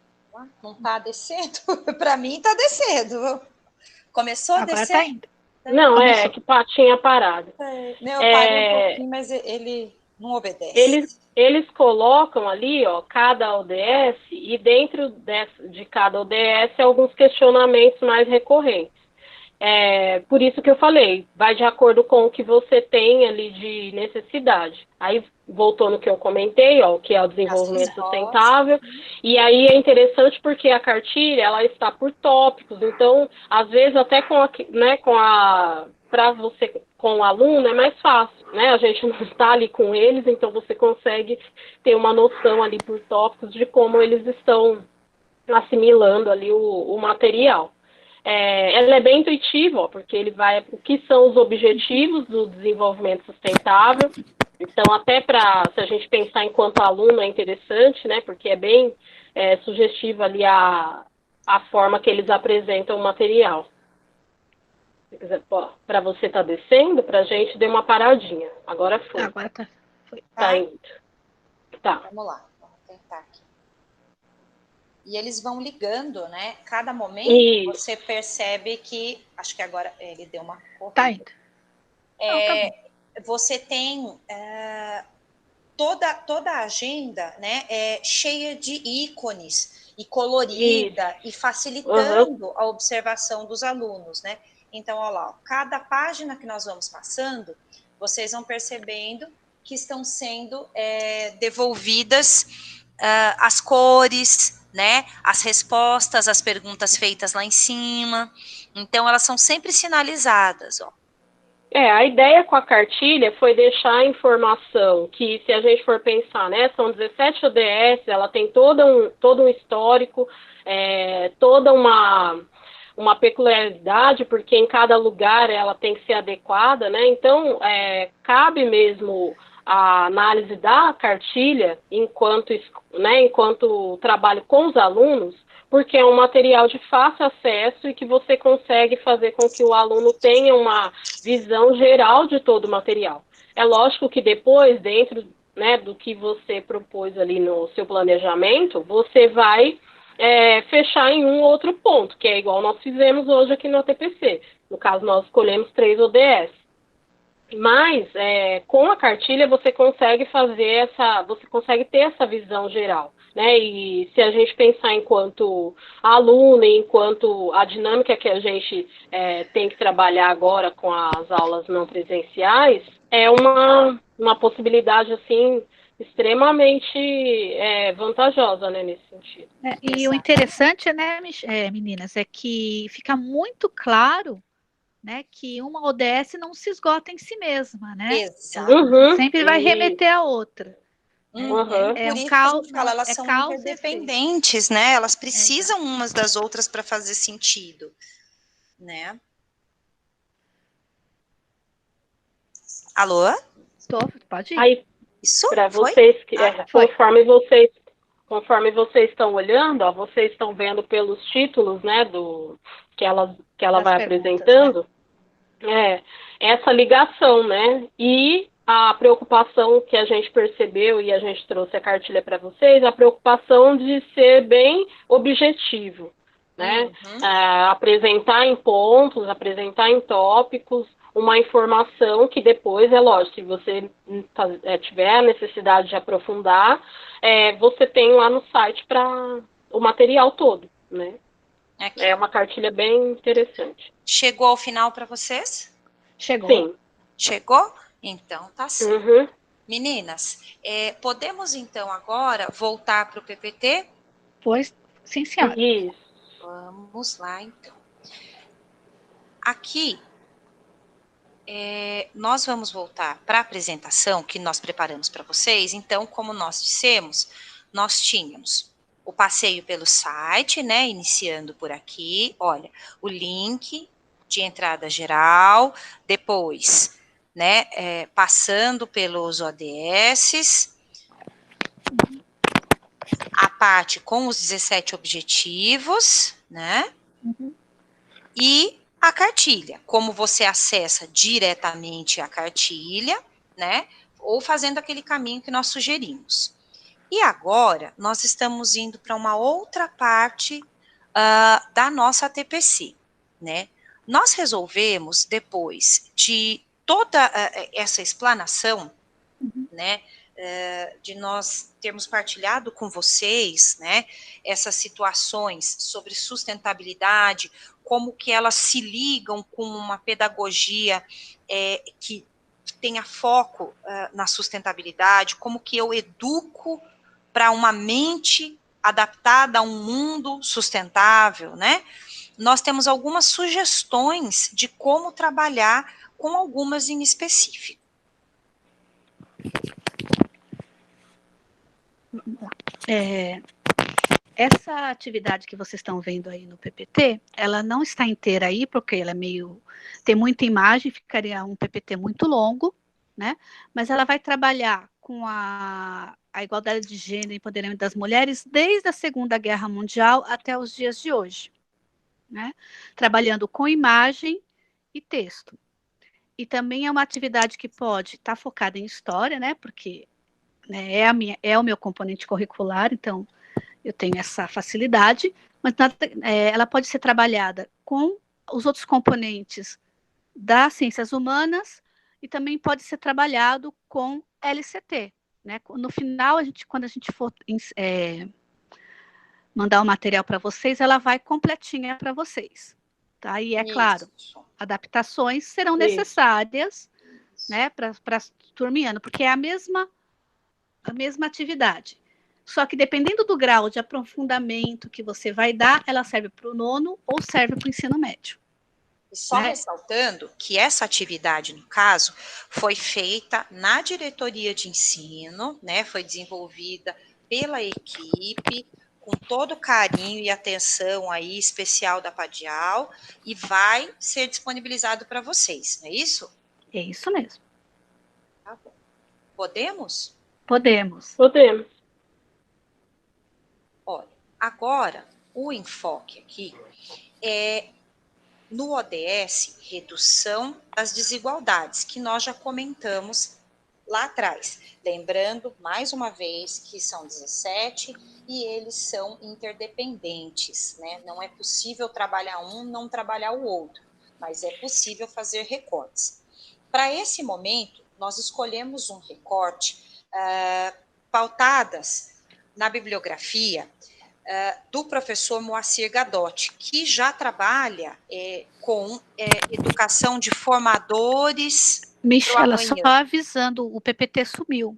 Não está descendo? Para mim está descendo. Começou a Agora descer? tá indo. Não, Começou. que tinha parado. Não, eu parei um pouquinho, mas ele não obedece. Eles colocam ali, ó, cada ODS, e dentro de cada ODS, alguns questionamentos mais recorrentes. Por isso que eu falei, vai de acordo com o que você tem ali de necessidade. Aí, voltou no que eu comentei, ó, que é o desenvolvimento sustentável, e aí é interessante porque a cartilha, ela está por tópicos, então, às vezes, até para você, com o aluno, é mais fácil, né? A gente não está ali com eles, então você consegue ter uma noção ali por tópicos de como eles estão assimilando ali o material. Ela é bem intuitiva, ó, porque ele vai o que são os objetivos do desenvolvimento sustentável. Então, até se a gente pensar enquanto aluno é interessante, né? Porque é bem sugestiva ali a forma que eles apresentam o material. Para você estar descendo, para a gente dê uma paradinha. Agora foi. Agora tá. Foi. Tá indo. Tá. Vamos lá, vamos tentar aqui. E eles vão ligando, né? Cada momento você percebe que, acho que agora ele deu uma corrida. Tá indo. Você tem toda a agenda, né? Cheia de ícones e colorida e facilitando a observação dos alunos, né? Então, olha lá, cada página que nós vamos passando, vocês vão percebendo que estão sendo devolvidas as cores, né? As respostas, as perguntas feitas lá em cima. Então, elas são sempre sinalizadas, ó. A ideia com a cartilha foi deixar a informação que, se a gente for pensar, né, são 17 ODS, ela tem todo um histórico, toda uma peculiaridade, porque em cada lugar ela tem que ser adequada, né? Então, cabe mesmo a análise da cartilha enquanto trabalho com os alunos, porque é um material de fácil acesso e que você consegue fazer com que o aluno tenha uma visão geral de todo o material. É lógico que depois, dentro, né, do que você propôs ali no seu planejamento, você vai fechar em um outro ponto, que é igual nós fizemos hoje aqui no ATPC. No caso, nós escolhemos 3 ODS. Mas, com a cartilha, você consegue você consegue ter essa visão geral, né? E se a gente pensar enquanto aluno, enquanto a dinâmica que a gente tem que trabalhar agora com as aulas não presenciais, é uma possibilidade, assim, extremamente vantajosa, né, nesse sentido. E o interessante, né, meninas, é que fica muito claro, né, que uma ODS não se esgota em si mesma, né? Exato. Ela sempre vai remeter a outra. Por isso que a gente fala, elas são interdependentes, né? Elas precisam umas das outras para fazer sentido, né? Alô? Pode ir. Aí, para vocês, conforme vocês estão olhando, ó, vocês estão vendo pelos títulos, né, que ela vai apresentando, né? Essa ligação, né? E a preocupação que a gente percebeu e a gente trouxe a cartilha para vocês, a preocupação de ser bem objetivo, né? Apresentar em pontos, apresentar em tópicos, uma informação que depois, é lógico, se você tiver a necessidade de aprofundar, você tem lá no site para o material todo, né? Aqui. É uma cartilha bem interessante. Chegou ao final para vocês? Chegou. Sim. Chegou? Então, tá certo. Meninas, podemos então agora voltar para o PPT? Pois, sim, senhora. Isso. Vamos lá, então. Aqui, nós vamos voltar para a apresentação que nós preparamos para vocês. Então, como nós dissemos, nós tínhamos o passeio pelo site, né, iniciando por aqui, olha, o link de entrada geral, depois, né, passando pelos ODSs, a parte com os 17 objetivos, né, e a cartilha, como você acessa diretamente a cartilha, né, ou fazendo aquele caminho que nós sugerimos. E agora, nós estamos indo para uma outra parte da nossa TPC, né? Nós resolvemos, depois de toda essa explanação, né, de nós termos partilhado com vocês, né, essas situações sobre sustentabilidade, como que elas se ligam com uma pedagogia que tenha foco na sustentabilidade, como que eu educo para uma mente adaptada a um mundo sustentável, né? Nós temos algumas sugestões de como trabalhar com algumas em específico. Essa atividade que vocês estão vendo aí no PPT, ela não está inteira aí, porque ela tem muita imagem, ficaria um PPT muito longo, né? Mas ela vai trabalhar com a igualdade de gênero e empoderamento das mulheres desde a Segunda Guerra Mundial até os dias de hoje, né? Trabalhando com imagem e texto. E também é uma atividade que pode estar focada em história, né? Porque né, é o meu componente curricular, então eu tenho essa facilidade, mas ela pode ser trabalhada com os outros componentes das ciências humanas e também pode ser trabalhado com LCT. Né? No final, quando a gente for mandar o material para vocês, ela vai completinha para vocês. Tá? E é claro, adaptações serão necessárias né, para turmiano, porque é a mesma atividade. Só que dependendo do grau de aprofundamento que você vai dar, ela serve para o nono ou serve para o ensino médio. E só ressaltando que essa atividade, no caso, foi feita na diretoria de ensino, né? Foi desenvolvida pela equipe, com todo carinho e atenção aí especial da Padial, e vai ser disponibilizado para vocês, não é isso? É isso mesmo. Tá bom. Podemos? Podemos. Podemos. Olha, agora, o enfoque aqui é no ODS, redução das desigualdades, que nós já comentamos lá atrás. Lembrando, mais uma vez, que são 17 e eles são interdependentes, né? Não é possível trabalhar um, não trabalhar o outro, mas é possível fazer recortes. Para esse momento, nós escolhemos um recorte pautadas na bibliografia do professor Moacir Gadotti, que já trabalha com educação de formadores. Michela, só avisando, o PPT sumiu.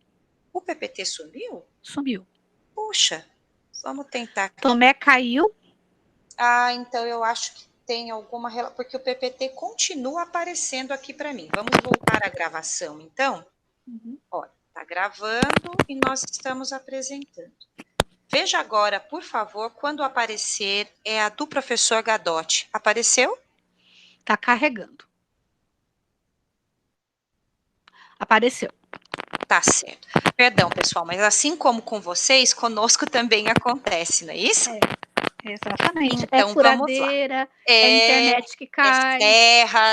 O PPT sumiu? Sumiu. Puxa, vamos tentar. Tomé caiu. Ah, então eu acho que tem alguma relação, porque o PPT continua aparecendo aqui para mim. Vamos voltar à gravação, então? Olha, está gravando e nós estamos apresentando. Veja agora, por favor, quando aparecer, é a do professor Gadotti. Apareceu? Está carregando. Apareceu. Tá certo. Perdão, pessoal, mas assim como com vocês, conosco também acontece, não é isso? Exatamente. Então, é furadeira, é internet que cai. Terra,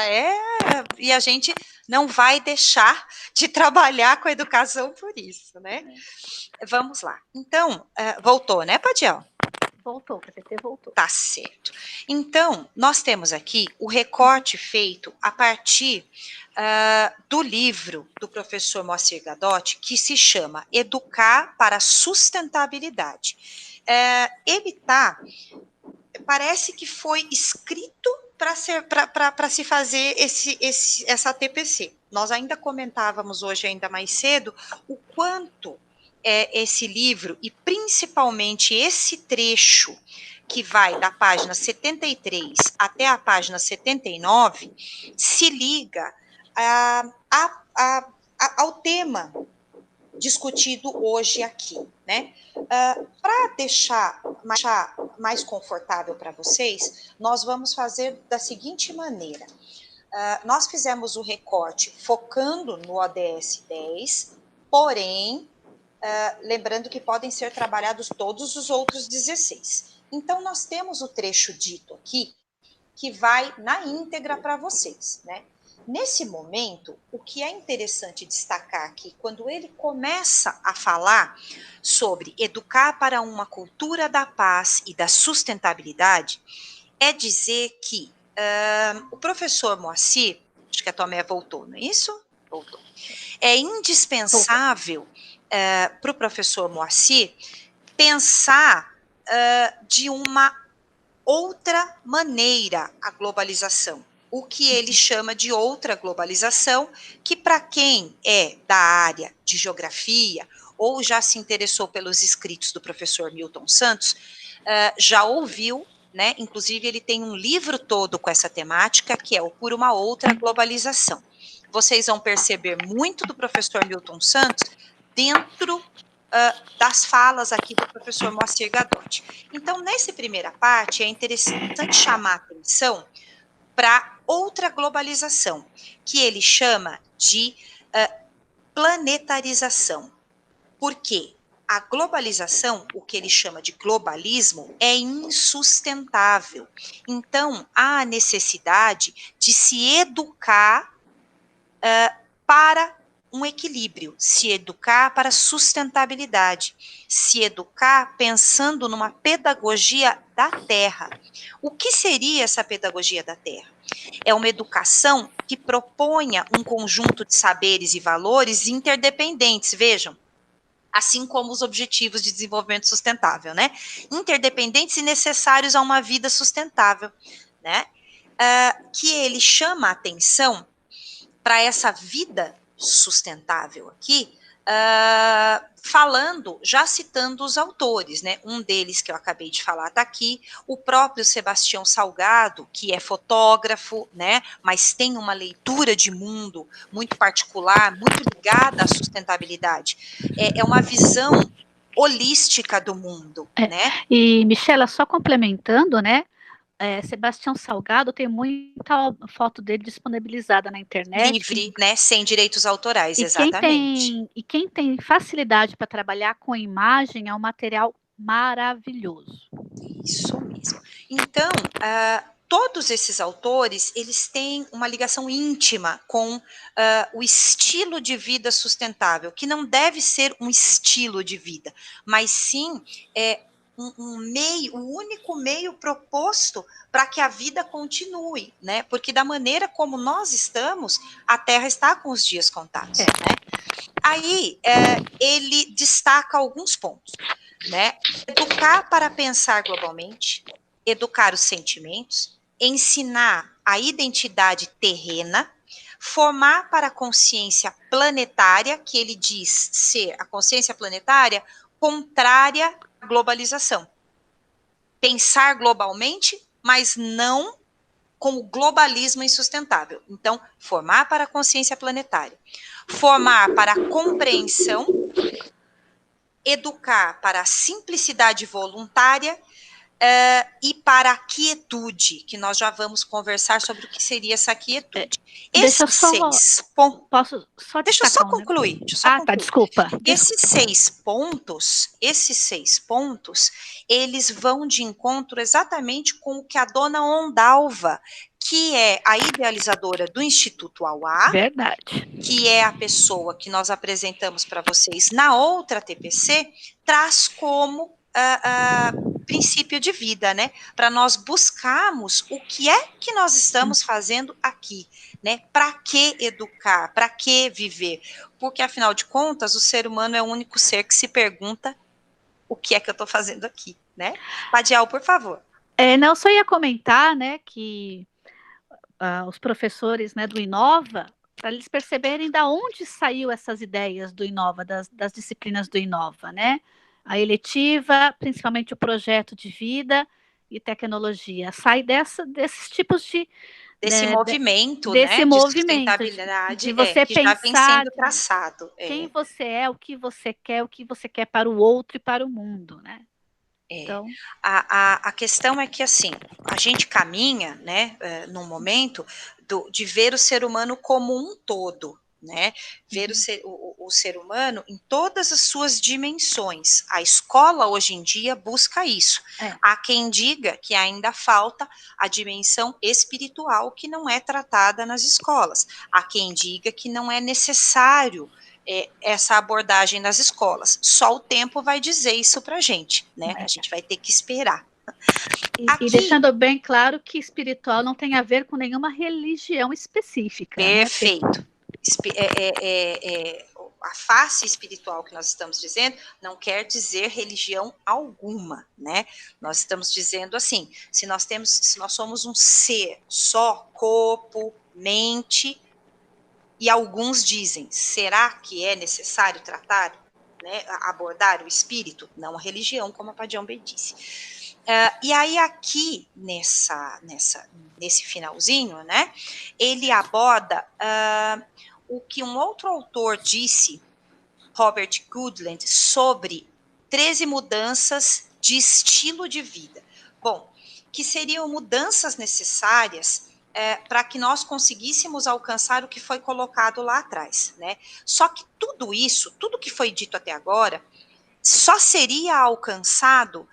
e a gente não vai deixar de trabalhar com a educação por isso, né? Vamos lá. Então, voltou, né, Padiel? Voltou, o PPT voltou. Tá certo. Então, nós temos aqui o recorte feito a partir do livro do professor Moacir Gadotti, que se chama Educar para a Sustentabilidade. Parece que foi escrito para se fazer essa TPC. Nós ainda comentávamos hoje, ainda mais cedo, o quanto esse livro, e principalmente esse trecho, que vai da página 73 até a página 79, se liga ao tema discutido hoje aqui, né? Para deixar mais confortável para vocês, nós vamos fazer da seguinte maneira. Nós fizemos o recorte focando no ODS 10, porém, lembrando que podem ser trabalhados todos os outros 16. Então, nós temos o trecho dito aqui, que vai na íntegra para vocês, né? Nesse momento, o que é interessante destacar aqui, quando ele começa a falar sobre educar para uma cultura da paz e da sustentabilidade, é dizer que o professor Moacir, acho que a Tomé voltou, não é isso? Voltou. É indispensável para o professor Moacir pensar de uma outra maneira a globalização. O que ele chama de outra globalização, que para quem é da área de geografia ou já se interessou pelos escritos do professor Milton Santos, já ouviu, né? Inclusive ele tem um livro todo com essa temática, que é o Por uma Outra Globalização. Vocês vão perceber muito do professor Milton Santos dentro das falas aqui do professor Moacir Gadotti. Então, nessa primeira parte, é interessante chamar a atenção para outra globalização, que ele chama de planetarização. Por quê? A globalização, o que ele chama de globalismo, é insustentável. Então, há a necessidade de se educar para um equilíbrio, se educar para sustentabilidade, se educar pensando numa pedagogia da terra. O que seria essa pedagogia da terra? É uma educação que proponha um conjunto de saberes e valores interdependentes, vejam, assim como os objetivos de desenvolvimento sustentável, né? Interdependentes e necessários a uma vida sustentável, né? Que ele chama a atenção para essa vida sustentável aqui, falando, já citando os autores, né? Um deles que eu acabei de falar está aqui, o próprio Sebastião Salgado, que é fotógrafo, né? Mas tem uma leitura de mundo muito particular, muito ligada à sustentabilidade. É uma visão holística do mundo, né? E, Michela, só complementando, né? Sebastião Salgado tem muita foto dele disponibilizada na internet. Livre, né? Sem direitos autorais, E exatamente. quem tem facilidade para trabalhar com imagem é um material maravilhoso. Isso mesmo. Então, todos esses autores, eles têm uma ligação íntima com o estilo de vida sustentável, que não deve ser um estilo de vida, mas sim um meio, o único meio proposto para que a vida continue, né? Porque da maneira como nós estamos, a Terra está com os dias contados, né? Aí, ele destaca alguns pontos, né? Educar para pensar globalmente, educar os sentimentos, ensinar a identidade terrena, formar para a consciência planetária, que ele diz ser a consciência planetária contrária à globalização. Pensar globalmente, mas não com o globalismo insustentável. Então, formar para a consciência planetária. Formar para a compreensão, educar para a simplicidade voluntária e para a quietude, que nós já vamos conversar sobre o que seria essa quietude. Deixa eu só concluir. Tá, desculpa. Esses 6 pontos, eles vão de encontro exatamente com o que a dona Ondalva, que é a idealizadora do Instituto Auá, verdade, que é a pessoa que nós apresentamos para vocês na outra TPC, traz como princípio de vida, né? Para nós buscarmos o que é que nós estamos fazendo aqui, né? Para que educar? Para que viver? Porque, afinal de contas, o ser humano é o único ser que se pergunta o que é que eu estou fazendo aqui, né? Padial, por favor. Não, só ia comentar, né, que os professores, né, do Inova, para eles perceberem da onde saiu essas ideias do Inova, das disciplinas do Inova, né? A eletiva, principalmente o projeto de vida e tecnologia, sai desses tipos de desse movimento, desse né, movimento, de sustentabilidade, de você que pensar já vem sendo traçado. Quem você é, o que você quer para o outro e para o mundo, né? Então, a questão é que, assim, a gente caminha, né, num momento de ver o ser humano como um todo, né, ver o o ser humano em todas as suas dimensões. A escola, hoje em dia, busca isso. Há quem diga que ainda falta a dimensão espiritual, que não é tratada nas escolas. Há quem diga que não é necessário essa abordagem nas escolas. Só o tempo vai dizer isso para a gente, né? A gente vai ter que esperar. E deixando bem claro que espiritual não tem a ver com nenhuma religião específica. Perfeito. Né? A face espiritual que nós estamos dizendo não quer dizer religião alguma, né? Nós estamos dizendo assim, se nós somos um ser só, corpo, mente, e alguns dizem, será que é necessário tratar, né, abordar o espírito? Não a religião, como a Padjão bem disse. E aí aqui, nesse finalzinho, né, ele aborda o que um outro autor disse, Robert Goodland, sobre 13 mudanças de estilo de vida. Bom, que seriam mudanças necessárias para que nós conseguíssemos alcançar o que foi colocado lá atrás, né? Só que tudo isso, tudo que foi dito até agora, só seria alcançado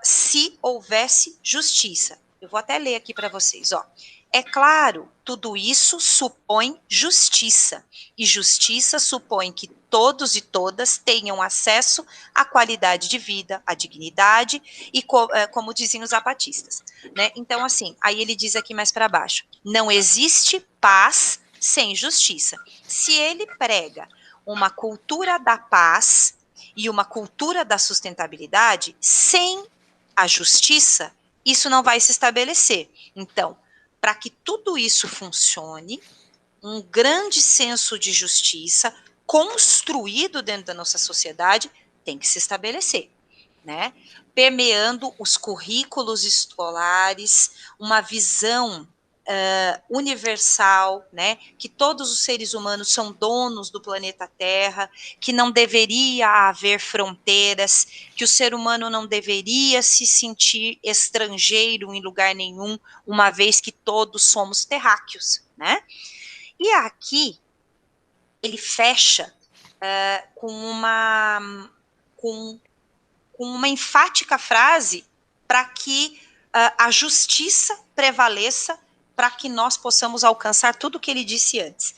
se houvesse justiça. Eu vou até ler aqui para vocês, ó. É claro, tudo isso supõe justiça, e justiça supõe que todos e todas tenham acesso à qualidade de vida, à dignidade, e como diziam os zapatistas, né? Então, assim, aí ele diz aqui mais para baixo, não existe paz sem justiça. Se ele prega uma cultura da paz e uma cultura da sustentabilidade, sem a justiça, isso não vai se estabelecer. Então, para que tudo isso funcione, um grande senso de justiça construído dentro da nossa sociedade tem que se estabelecer, né? Permeando os currículos escolares, uma visão universal, né? Que todos os seres humanos são donos do planeta Terra, que não deveria haver fronteiras, que o ser humano não deveria se sentir estrangeiro em lugar nenhum, uma vez que todos somos terráqueos, né? E aqui ele fecha com uma enfática frase para que a justiça prevaleça, para que nós possamos alcançar tudo o que ele disse antes.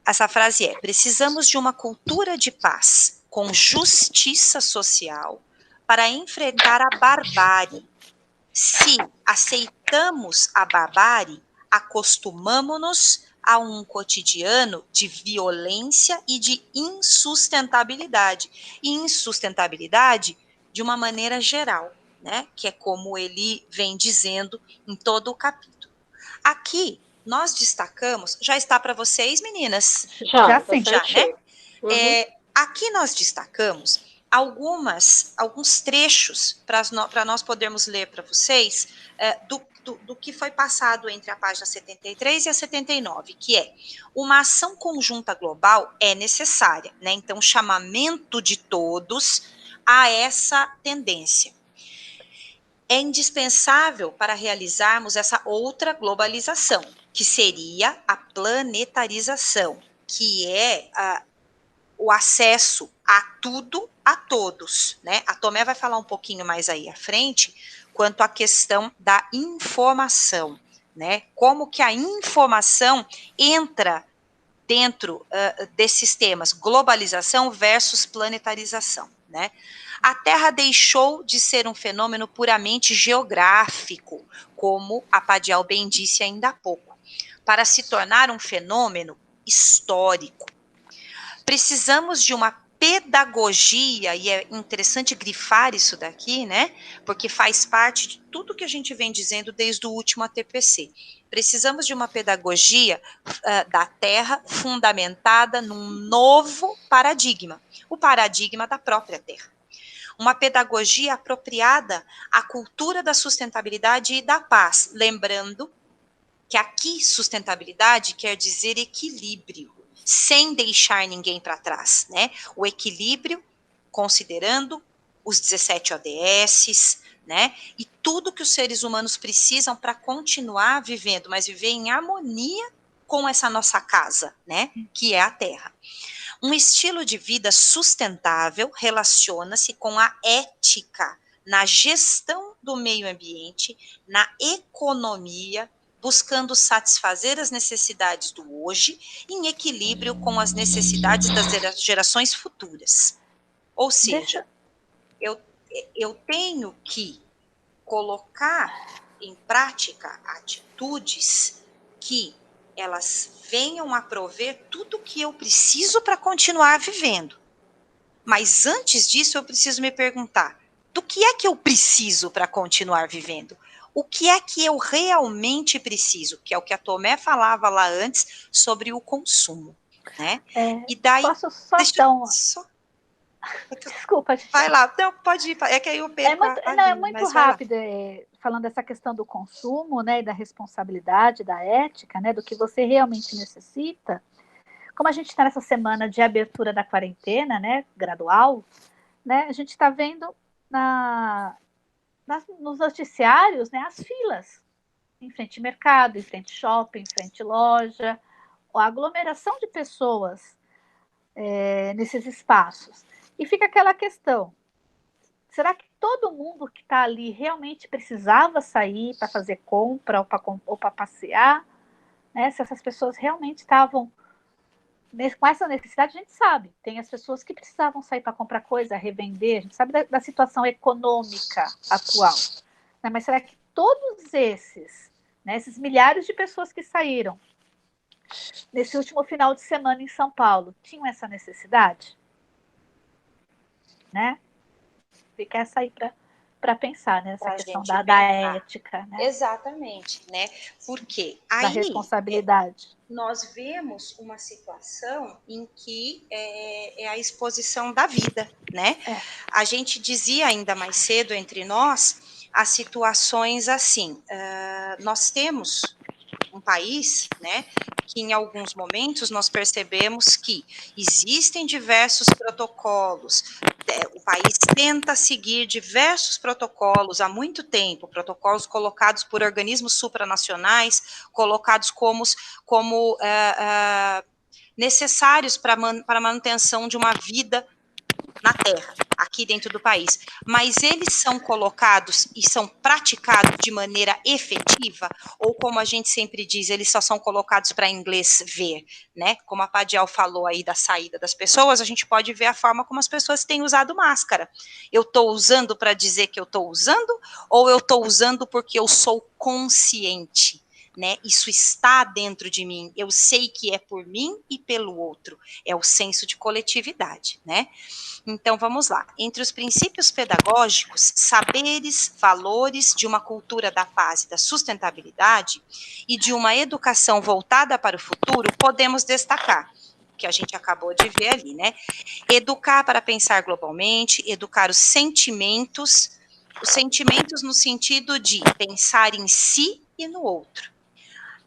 Essa frase é: precisamos de uma cultura de paz, com justiça social, para enfrentar a barbárie. Se aceitamos a barbárie, acostumamo-nos a um cotidiano de violência e de insustentabilidade. E insustentabilidade de uma maneira geral, né? Que é como ele vem dizendo em todo o capítulo. Aqui, nós destacamos, já está para vocês, meninas? Já sim. Já, né? Aqui nós destacamos alguns trechos para nós podermos ler para vocês do que foi passado entre a página 73 e a 79, que é: uma ação conjunta global é necessária, né? Então, chamamento de todos a essa tendência. É indispensável para realizarmos essa outra globalização, que seria a planetarização, que é o acesso a tudo, a todos, né? A Tomé vai falar um pouquinho mais aí à frente, quanto à questão da informação, né? Como que a informação entra dentro desses temas, globalização versus planetarização, né? A Terra deixou de ser um fenômeno puramente geográfico, como a Padial bem disse ainda há pouco, para se tornar um fenômeno histórico. Precisamos de uma pedagogia, e é interessante grifar isso daqui, né? Porque faz parte de tudo que a gente vem dizendo desde o último ATPC. Precisamos de uma pedagogia da Terra fundamentada num novo paradigma, o paradigma da própria Terra. Uma pedagogia apropriada à cultura da sustentabilidade e da paz, lembrando que aqui sustentabilidade quer dizer equilíbrio, sem deixar ninguém para trás, né? O equilíbrio considerando os 17 ODS, né? E tudo que os seres humanos precisam para continuar vivendo, mas viver em harmonia com essa nossa casa, né? Que é a Terra. Um estilo de vida sustentável relaciona-se com a ética na gestão do meio ambiente, na economia, buscando satisfazer as necessidades do hoje em equilíbrio com as necessidades das gerações futuras. Ou seja, eu tenho que colocar em prática atitudes que elas venham a prover tudo o que eu preciso para continuar vivendo. Mas antes disso, eu preciso me perguntar, do que é que eu preciso para continuar vivendo? O que é que eu realmente preciso? Que é o que a Tomé falava lá antes sobre o consumo, né? E daí, posso só deixa dar eu uma... só... Desculpa, Vai lá, não, pode ir, é que aí eu perco a é linha, muito mas vai lá. rápido, falando dessa questão do consumo, né, e da responsabilidade, da ética, né, do que você realmente necessita. Como a gente está nessa semana de abertura da quarentena, né, gradual, né, a gente está vendo nos noticiários, né, as filas em frente ao mercado, em frente ao shopping, em frente à loja, a aglomeração de pessoas nesses espaços. E fica aquela questão, será que todo mundo que está ali realmente precisava sair para fazer compra ou para passear? Né? Se essas pessoas realmente estavam com essa necessidade, a gente sabe. Tem as pessoas que precisavam sair para comprar coisa, revender, a gente sabe da situação econômica atual. Né? Mas será que todos esses milhares de pessoas que saíram nesse último final de semana em São Paulo, tinham essa necessidade? Né? Fica essa aí para pensar, né? Essa questão da ética. Né? Exatamente, né? Porque aí da responsabilidade. Nós vemos uma situação em que é a exposição da vida, né? A gente dizia ainda mais cedo entre nós as situações assim, nós temos um país, né, que em alguns momentos nós percebemos que existem diversos protocolos, o país tenta seguir diversos protocolos há muito tempo, protocolos colocados por organismos supranacionais, colocados como necessários para a manutenção de uma vida na Terra, aqui dentro do país, mas eles são colocados e são praticados de maneira efetiva, ou como a gente sempre diz, eles só são colocados para inglês ver, né? Como a Padial falou aí da saída das pessoas, a gente pode ver a forma como as pessoas têm usado máscara. Eu estou usando para dizer que eu estou usando, ou eu estou usando porque eu sou consciente? Né? Isso está dentro de mim, eu sei que é por mim e pelo outro, é o senso de coletividade, né? Então, vamos lá. Entre os princípios pedagógicos, saberes, valores de uma cultura da paz e da sustentabilidade e de uma educação voltada para o futuro, podemos destacar, que a gente acabou de ver ali, né? Educar para pensar globalmente, educar os sentimentos no sentido de pensar em si e no outro.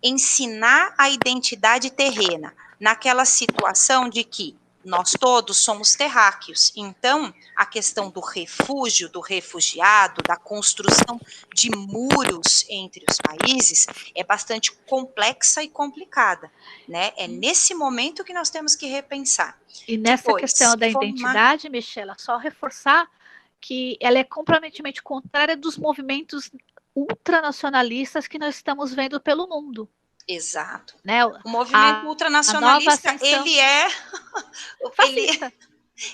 Ensinar a identidade terrena, naquela situação de que nós todos somos terráqueos, então a questão do refúgio, do refugiado, da construção de muros entre os países é bastante complexa e complicada, né? É nesse momento que nós temos que repensar. E nessa questão da identidade, Michela, só reforçar que ela é completamente contrária dos movimentos ultranacionalistas que nós estamos vendo pelo mundo. Exato. Né? O movimento ultranacionalista, ele é fascista.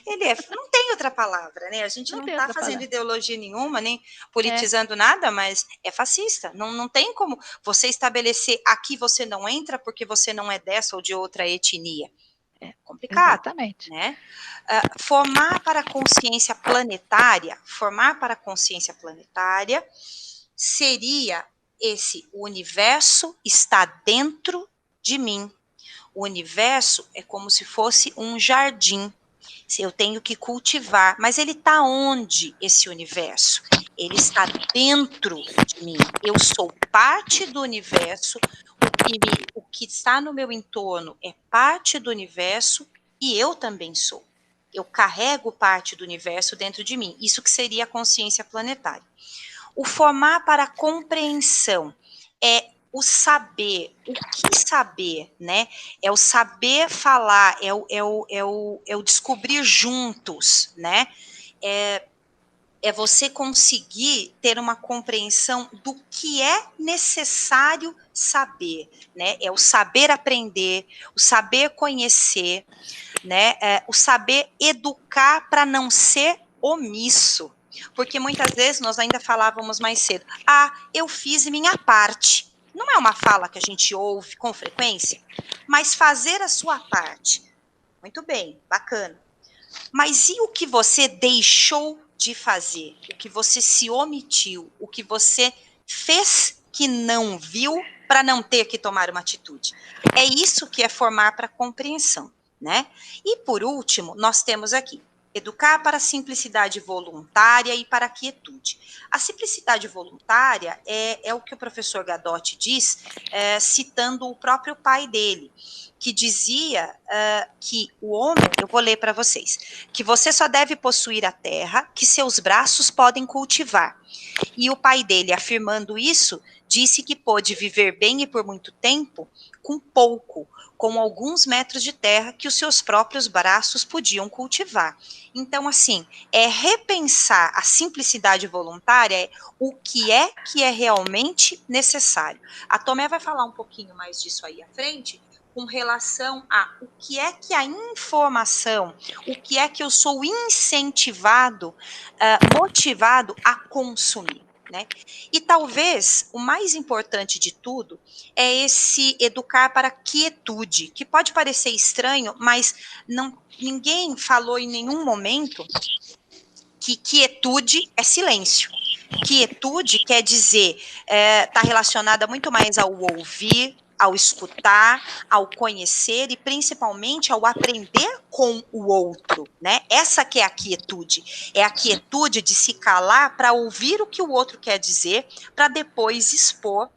Ele não tem outra palavra, né? A gente não está fazendo ideologia nenhuma, nem politizando nada, mas é fascista. Não tem como você estabelecer aqui você não entra porque você não é dessa ou de outra etnia. É complicado. Exatamente. Né? Formar para a consciência planetária seria o universo está dentro de mim. O universo é como se fosse um jardim. Eu tenho que cultivar, mas ele está onde, esse universo? Ele está dentro de mim. Eu sou parte do universo, o que está no meu entorno é parte do universo e eu também sou. Eu carrego parte do universo dentro de mim. Isso que seria a consciência planetária. O formar para a compreensão é o saber. O que saber, né? É o saber falar, é o descobrir juntos, né? É você conseguir ter uma compreensão do que é necessário saber, né? É o saber aprender, o saber conhecer, né? O saber educar para não ser omisso. Porque muitas vezes nós ainda falávamos mais cedo, eu fiz minha parte. Não é uma fala que a gente ouve com frequência, mas fazer a sua parte. Muito bem, bacana. Mas e o que você deixou de fazer? O que você se omitiu? O que você fez que não viu para não ter que tomar uma atitude? É isso que é formar para compreensão, né? E por último, nós temos aqui educar para a simplicidade voluntária e para a quietude. A simplicidade voluntária é o que o professor Gadotti diz, citando o próprio pai dele, que dizia que o homem, eu vou ler para vocês, que você só deve possuir a terra que seus braços podem cultivar. E o pai dele, afirmando isso, disse que pôde viver bem e por muito tempo com pouco, com alguns metros de terra que os seus próprios braços podiam cultivar. Então, assim, repensar a simplicidade voluntária, o que é realmente necessário. A Tomé vai falar um pouquinho mais disso aí à frente, com relação a o que é que a informação, o que é que eu sou incentivado, motivado a consumir, né? E talvez o mais importante de tudo é esse educar para a quietude, que pode parecer estranho, mas ninguém falou em nenhum momento que quietude é silêncio. Quietude quer dizer, está relacionada muito mais ao ouvir, ao escutar, ao conhecer e principalmente ao aprender com o outro, né? Essa que é a quietude. É a quietude de se calar para ouvir o que o outro quer dizer, para depois expor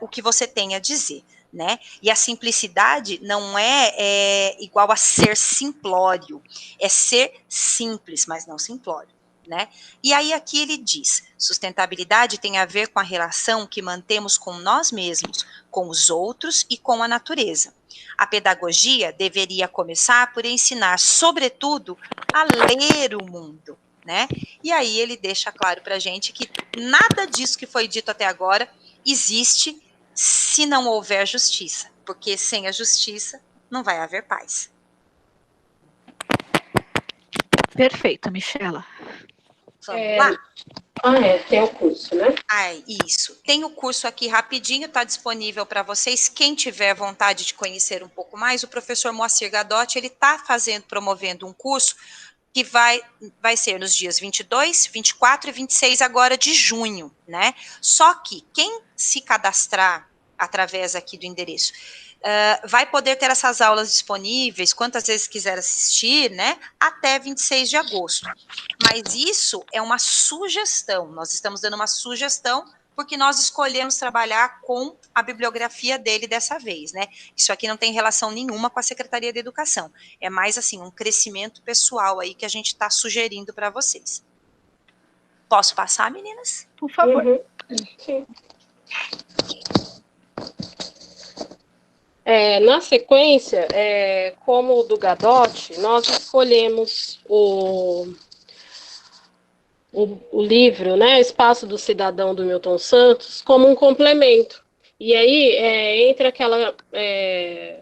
o que você tem a dizer, né? E a simplicidade não é igual a ser simplório, é ser simples, mas não simplório. Né? E aí aqui ele diz, sustentabilidade tem a ver com a relação que mantemos com nós mesmos, com os outros e com a natureza. A pedagogia deveria começar por ensinar, sobretudo, a ler o mundo, né? E aí ele deixa claro para a gente que nada disso que foi dito até agora existe se não houver justiça, porque sem a justiça não vai haver paz. Perfeito, Michela. Vamos lá? Tem o curso, né? Isso. Tem o curso aqui rapidinho, está disponível para vocês. Quem tiver vontade de conhecer um pouco mais, o professor Moacir Gadotti, ele está promovendo um curso que vai ser nos dias 22, 24 e 26 agora de junho, né? Só que quem se cadastrar através aqui do endereço vai poder ter essas aulas disponíveis, quantas vezes quiser assistir, né? Até 26 de agosto. Mas isso é uma sugestão, nós estamos dando uma sugestão porque nós escolhemos trabalhar com a bibliografia dele dessa vez, né? Isso aqui não tem relação nenhuma com a Secretaria de Educação, é mais assim, um crescimento pessoal aí que a gente está sugerindo para vocês. Posso passar, meninas? Por favor. Uhum. Sim. Na sequência, como o do Gadotti, nós escolhemos o livro, né, Espaço do Cidadão, do Milton Santos, como um complemento. E aí entra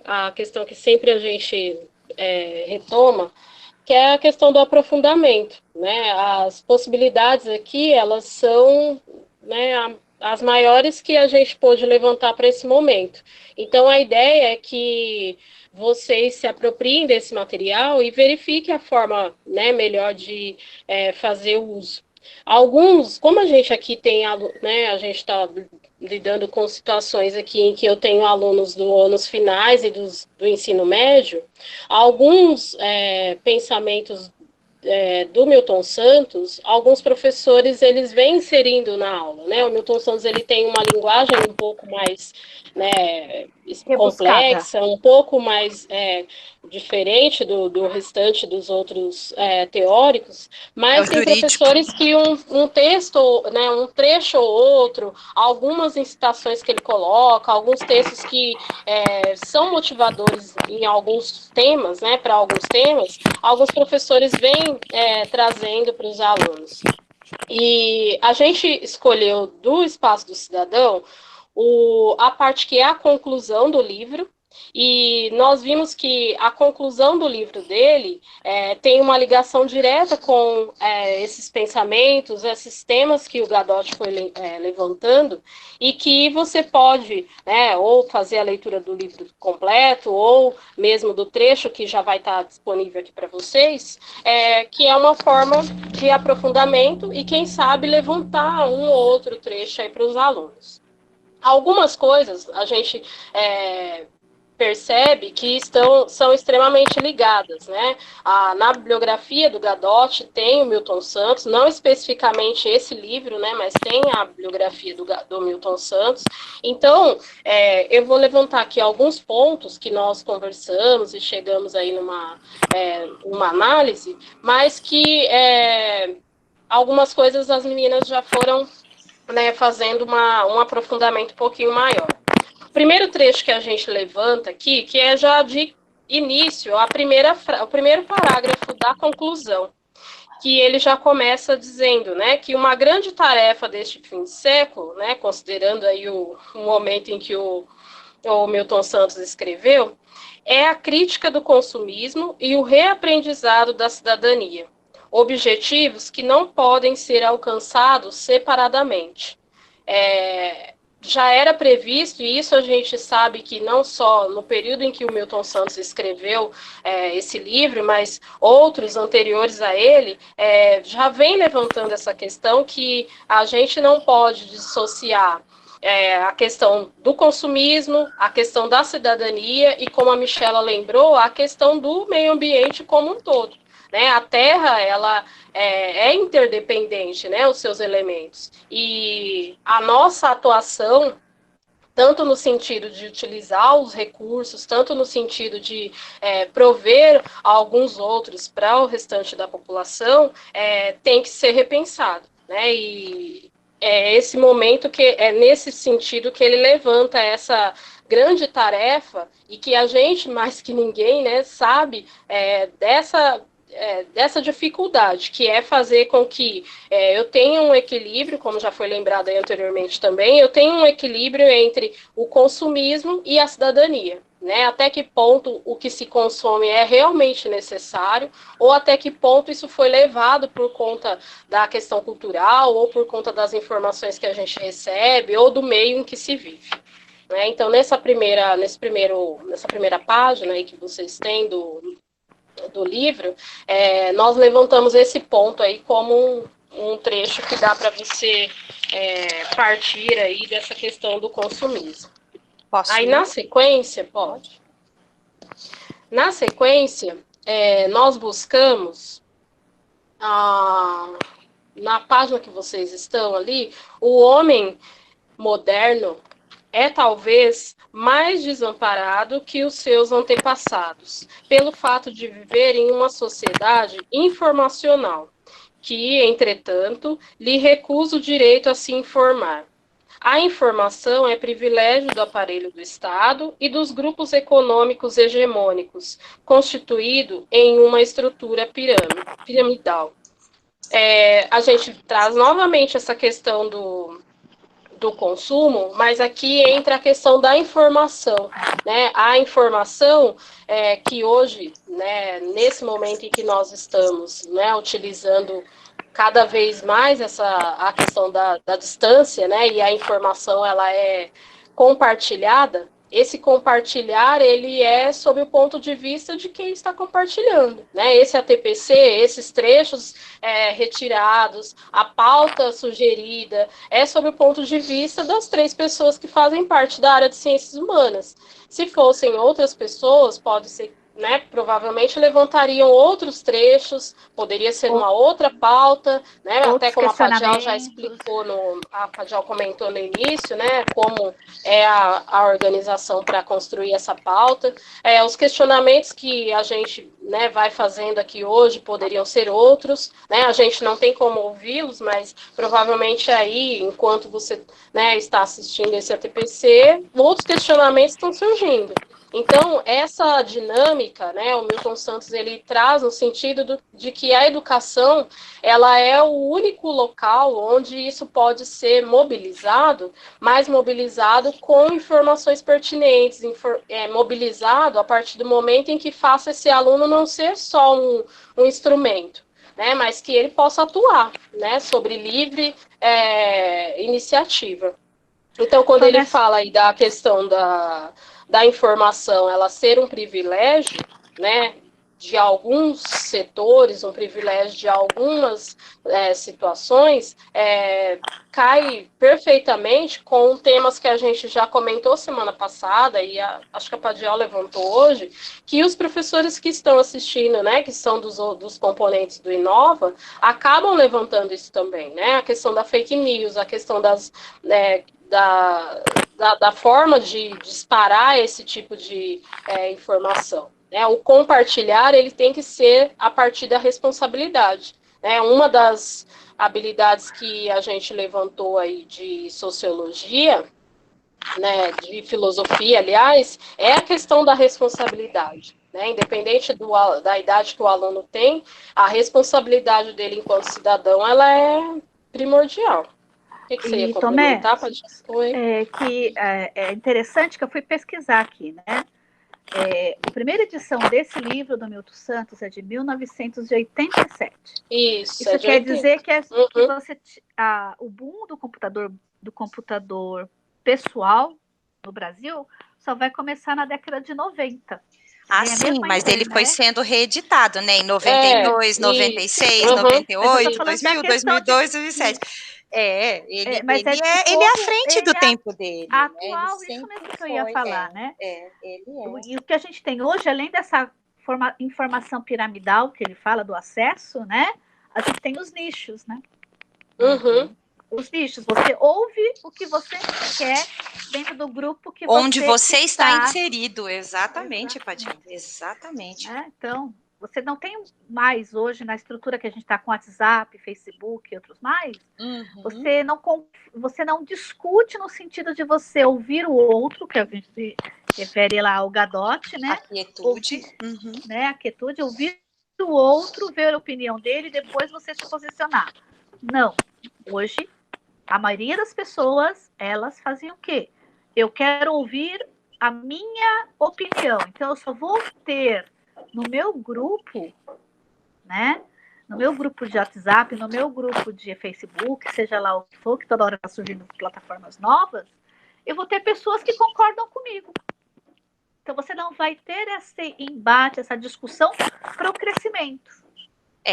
a questão que sempre a gente retoma, que é a questão do aprofundamento, né? As possibilidades aqui, elas são, né, as maiores que a gente pôde levantar para esse momento. Então, a ideia é que vocês se apropriem desse material e verifiquem a forma, né, melhor de fazer o uso. Alguns, como a gente aqui tem, né, a gente está lidando com situações aqui em que eu tenho alunos dos anos finais e do ensino médio, alguns pensamentos do Milton Santos, alguns professores eles vêm inserindo na aula, né? O Milton Santos ele tem uma linguagem um pouco mais, né, Rebuscada. complexa, um pouco mais diferente do restante dos outros teóricos, mas tem professores que um texto, né, um trecho ou outro, algumas incitações que ele coloca, alguns textos que são motivadores em alguns temas, né, para alguns temas, alguns professores vêm trazendo para os alunos. E a gente escolheu do Espaço do Cidadão a parte que é a conclusão do livro, e nós vimos que a conclusão do livro dele tem uma ligação direta com esses pensamentos, esses temas que o Gadotti foi levantando, e que você pode, né, ou fazer a leitura do livro completo, ou mesmo do trecho que já vai estar disponível aqui para vocês, que é uma forma de aprofundamento e, quem sabe, levantar um ou outro trecho aí para os alunos. Algumas coisas a gente percebe que são extremamente ligadas, né? Na bibliografia do Gadotti tem o Milton Santos, não especificamente esse livro, né? Mas tem a bibliografia do Milton Santos. Então, eu vou levantar aqui alguns pontos que nós conversamos e chegamos aí uma análise, mas que algumas coisas as meninas já foram, né, fazendo um aprofundamento um pouquinho maior. O primeiro trecho que a gente levanta aqui, que é já de início, o primeiro parágrafo da conclusão, que ele já começa dizendo, né, que uma grande tarefa deste fim de século, né, considerando aí o momento em que o Milton Santos escreveu, é a crítica do consumismo e o reaprendizado da cidadania, objetivos que não podem ser alcançados separadamente. Já era previsto, e isso a gente sabe que não só no período em que o Milton Santos escreveu esse livro, mas outros anteriores a ele, já vem levantando essa questão que a gente não pode dissociar a questão do consumismo, a questão da cidadania e, como a Michela lembrou, a questão do meio ambiente como um todo. Né? A Terra, ela é interdependente, né, os seus elementos. E a nossa atuação, tanto no sentido de utilizar os recursos, tanto no sentido de prover alguns outros para o restante da população, tem que ser repensado. Né? E é esse momento que é nesse sentido que ele levanta essa grande tarefa e que a gente, mais que ninguém, né, sabe dessa dificuldade, que é fazer com que eu tenha um equilíbrio, como já foi lembrado aí anteriormente também, eu tenho um equilíbrio entre o consumismo e a cidadania, né? Até que ponto o que se consome é realmente necessário, ou até que ponto isso foi levado por conta da questão cultural, ou por conta das informações que a gente recebe, ou do meio em que se vive. Né? Então, nessa primeira página aí que vocês têm do livro, nós levantamos esse ponto aí como um trecho que dá para você partir aí dessa questão do consumismo. Posso aí, ir? na sequência, pode. Na sequência, nós buscamos, na página que vocês estão ali, o homem moderno talvez mais desamparado que os seus antepassados, pelo fato de viver em uma sociedade informacional, que, entretanto, lhe recusa o direito a se informar. A informação é privilégio do aparelho do Estado e dos grupos econômicos hegemônicos, constituído em uma estrutura piramidal. A gente traz novamente essa questão do consumo, mas aqui entra a questão da informação, né? A informação que hoje, né, nesse momento em que nós estamos, né, utilizando cada vez mais a questão da distância, né, e a informação ela é compartilhada. Esse compartilhar, ele é sob o ponto de vista de quem está compartilhando, né? Esse ATPC, esses trechos retirados, a pauta sugerida, é sob o ponto de vista das 3 pessoas que fazem parte da área de ciências humanas. Se fossem outras pessoas, pode ser, né, provavelmente levantariam outros trechos, poderia ser uma outra pauta, né, até como a Padial já explicou, a Padial comentou no início, né, como é a organização para construir essa pauta. Os questionamentos que a gente, né, vai fazendo aqui hoje poderiam ser outros, né, a gente não tem como ouvi-los, mas provavelmente aí, enquanto você, né, está assistindo esse ATPC, outros questionamentos estão surgindo. Então, essa dinâmica, né, o Milton Santos ele traz no sentido de que a educação ela é o único local onde isso pode ser mobilizado, mas mobilizado com informações pertinentes, mobilizado a partir do momento em que faça esse aluno não ser só um instrumento, né, mas que ele possa atuar, né, sobre livre iniciativa. Então, quando ele fala aí da questão da informação, ela ser um privilégio, né, de alguns setores, um privilégio de algumas situações, cai perfeitamente com temas que a gente já comentou semana passada, e acho que a Padial levantou hoje, que os professores que estão assistindo, né, que são dos componentes do Inova, acabam levantando isso também, né, a questão da fake news, a questão da forma de disparar esse tipo de informação. Né? O compartilhar ele tem que ser a partir da responsabilidade. Né? Uma das habilidades que a gente levantou aí de sociologia, né, de filosofia, aliás, é a questão da responsabilidade. Né? Independente da idade que o aluno tem, a responsabilidade dele enquanto cidadão ela é primordial. O que você ia complementar, Tomé? É interessante que eu fui pesquisar aqui, né? A primeira edição desse livro do Milton Santos é de 1987. Isso quer dizer que, que o boom do computador pessoal no Brasil só vai começar na década de 90. Sim, mas ele foi sendo reeditado, né? Em 92, 96, 98, 2000, 2002, 2007. Ele é à frente do tempo dele. Atual, isso mesmo que eu ia falar, né? E o que a gente tem hoje, além dessa informação piramidal que ele fala do acesso, né? A gente tem os nichos, né? Os nichos, você ouve o que você quer dentro do grupo que onde você está inserido, exatamente, Padial. Exatamente. Então, você não tem mais hoje, na estrutura que a gente está com WhatsApp, Facebook e outros mais, você não discute no sentido de você ouvir o outro, que a gente se refere lá ao Gadotti, né? A quietude. Né? A quietude, ouvir o outro, ver a opinião dele e depois você se posicionar. Não. Hoje, a maioria das pessoas, elas fazem o quê? Eu quero ouvir a minha opinião. Então, eu só vou ter no meu grupo, né? No meu grupo de WhatsApp, no meu grupo de Facebook, seja lá o que for, que toda hora está surgindo plataformas novas, eu vou ter pessoas que concordam comigo. Então, você não vai ter esse embate, essa discussão para o crescimento.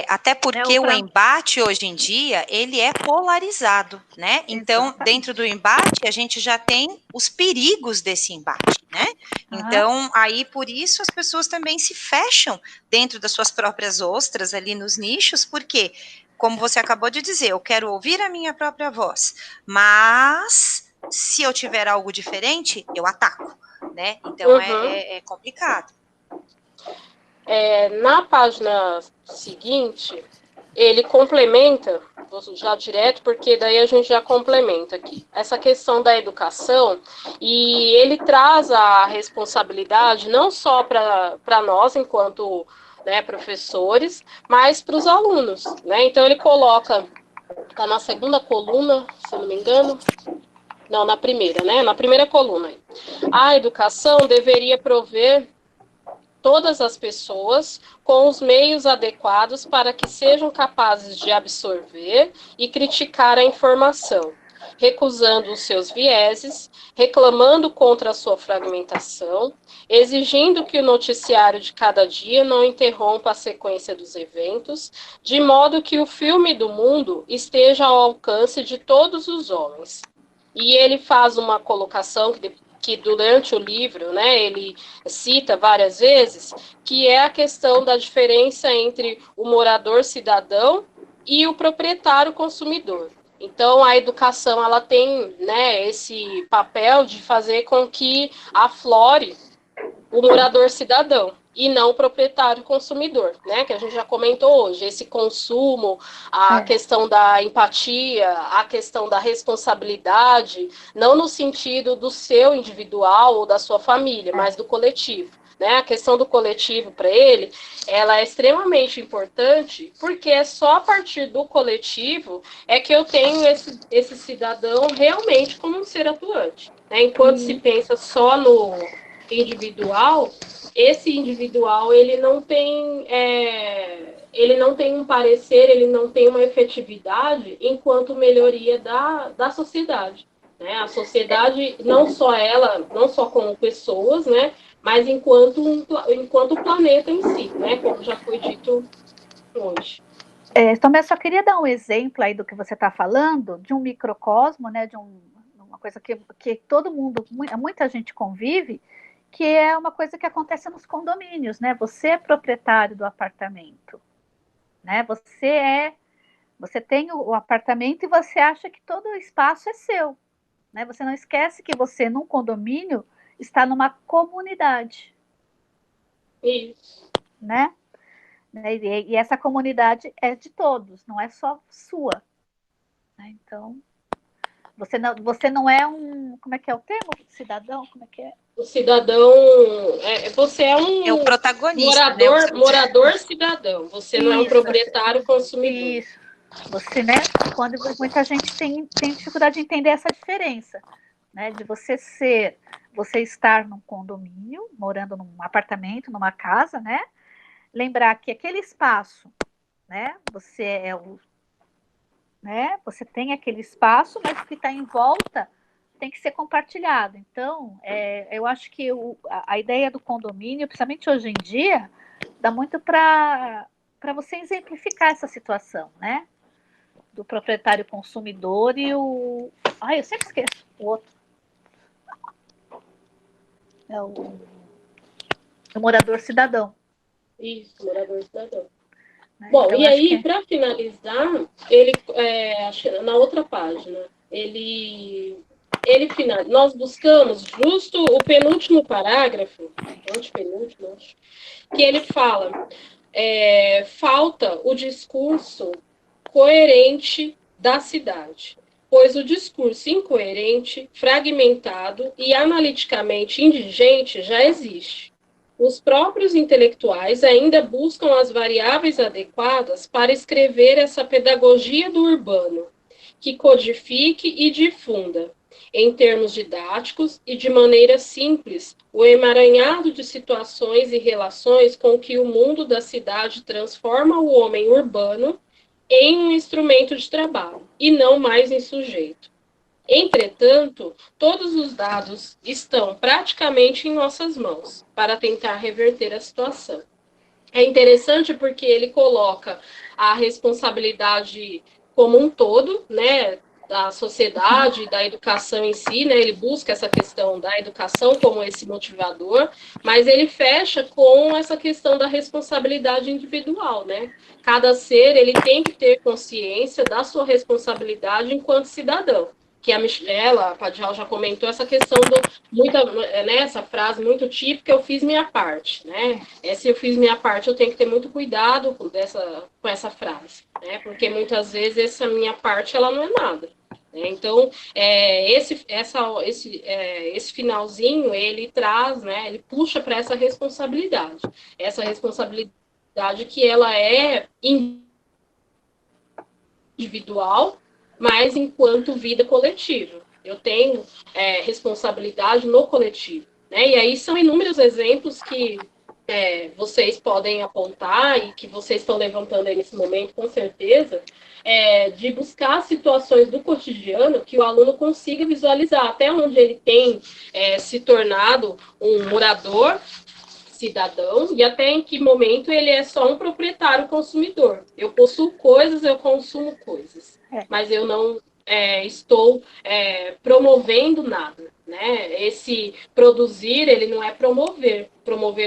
Até porque o embate, hoje em dia, ele é polarizado, né? Então, dentro do embate, a gente já tem os perigos desse embate, né? Então, aí, por isso, as pessoas também se fecham dentro das suas próprias ostras, ali nos nichos, porque, como você acabou de dizer, eu quero ouvir a minha própria voz, mas, se eu tiver algo diferente, eu ataco, né? Então, é complicado. Na página seguinte, ele complementa, vou já direto, porque daí a gente já complementa aqui, essa questão da educação, e ele traz a responsabilidade não só para nós, enquanto professores, mas para os alunos. Né? Então, ele coloca, está na segunda coluna, se eu não me engano, não, na primeira, né? Na primeira coluna. A educação deveria prover todas as pessoas com os meios adequados para que sejam capazes de absorver e criticar a informação, recusando os seus vieses, reclamando contra a sua fragmentação, exigindo que o noticiário de cada dia não interrompa a sequência dos eventos, de modo que o filme do mundo esteja ao alcance de todos os homens. E ele faz uma colocação que durante o livro, né, ele cita várias vezes, que é a questão da diferença entre o morador cidadão e o proprietário consumidor. Então, a educação ela tem, né, esse papel de fazer com que aflore o morador cidadão e não o proprietário consumidor, né? Que a gente já comentou hoje, esse consumo, a questão da empatia, a questão da responsabilidade, não no sentido do seu individual ou da sua família, mas do coletivo. Né? A questão do coletivo para ele, ela é extremamente importante, porque é só a partir do coletivo é que eu tenho esse cidadão realmente como um ser atuante. Né? Enquanto se pensa só no individual, esse individual ele não tem um parecer, ele não tem uma efetividade enquanto melhoria da sociedade. Né? A sociedade, não só como pessoas, né? Mas enquanto o planeta em si, né? Como já foi dito hoje. Também só queria dar um exemplo aí do que você está falando, de um microcosmo, né? De uma coisa que todo mundo, muita gente convive, que é uma coisa que acontece nos condomínios, né? Você é proprietário do apartamento, né? Você tem o apartamento e você acha que todo o espaço é seu, né? Você não esquece que você, num condomínio, está numa comunidade. Isso. Né? E essa comunidade é de todos, não é só sua. Né? Então, você não é um... Como é que é o termo? Cidadão? Como é que é? O cidadão... você é um... É o protagonista, morador cidadão. Você não é um proprietário consumidor. Isso. Você, né? Quando muita gente tem dificuldade de entender essa diferença, né? De você estar num condomínio, morando num apartamento, numa casa, né? Lembrar que aquele espaço, né? Você tem aquele espaço, mas o que está em volta tem que ser compartilhado. Então, eu acho que a ideia do condomínio, principalmente hoje em dia, dá muito para você exemplificar essa situação, né? Do proprietário consumidor e o... Ai, eu sempre esqueço o outro. É o morador cidadão. Isso, morador cidadão. Né? Bom, Então, e aí, para finalizar, ele, na outra página, nós buscamos justo o penúltimo parágrafo, antepenúltimo, acho, que ele fala, falta o discurso coerente da cidade, pois o discurso incoerente, fragmentado e analiticamente indigente já existe. Os próprios intelectuais ainda buscam as variáveis adequadas para escrever essa pedagogia do urbano, que codifique e difunda, em termos didáticos e de maneira simples, o emaranhado de situações e relações com que o mundo da cidade transforma o homem urbano em um instrumento de trabalho, e não mais em sujeito. Entretanto, todos os dados estão praticamente em nossas mãos para tentar reverter a situação. É interessante porque ele coloca a responsabilidade como um todo, né, da sociedade, da educação em si, né, ele busca essa questão da educação como esse motivador, mas ele fecha com essa questão da responsabilidade individual, né? Cada ser, ele tem que ter consciência da sua responsabilidade enquanto cidadão. Que a Michela Padial já comentou essa questão essa frase muito típica, eu fiz minha parte, né? Se eu fiz minha parte, eu tenho que ter muito cuidado com essa frase, né? Porque muitas vezes essa minha parte, ela não é nada. Né? Então, esse finalzinho, ele traz, né? Ele puxa para essa responsabilidade que ela é individual, mas enquanto vida coletiva. Eu tenho responsabilidade no coletivo. Né? E aí são inúmeros exemplos que vocês podem apontar e que vocês estão levantando aí nesse momento, com certeza, de buscar situações do cotidiano que o aluno consiga visualizar até onde ele tem se tornado um morador cidadão e até em que momento ele é só um proprietário consumidor. Eu possuo coisas, eu consumo coisas, mas eu não estou promovendo nada. né? Esse produzir, ele não é promover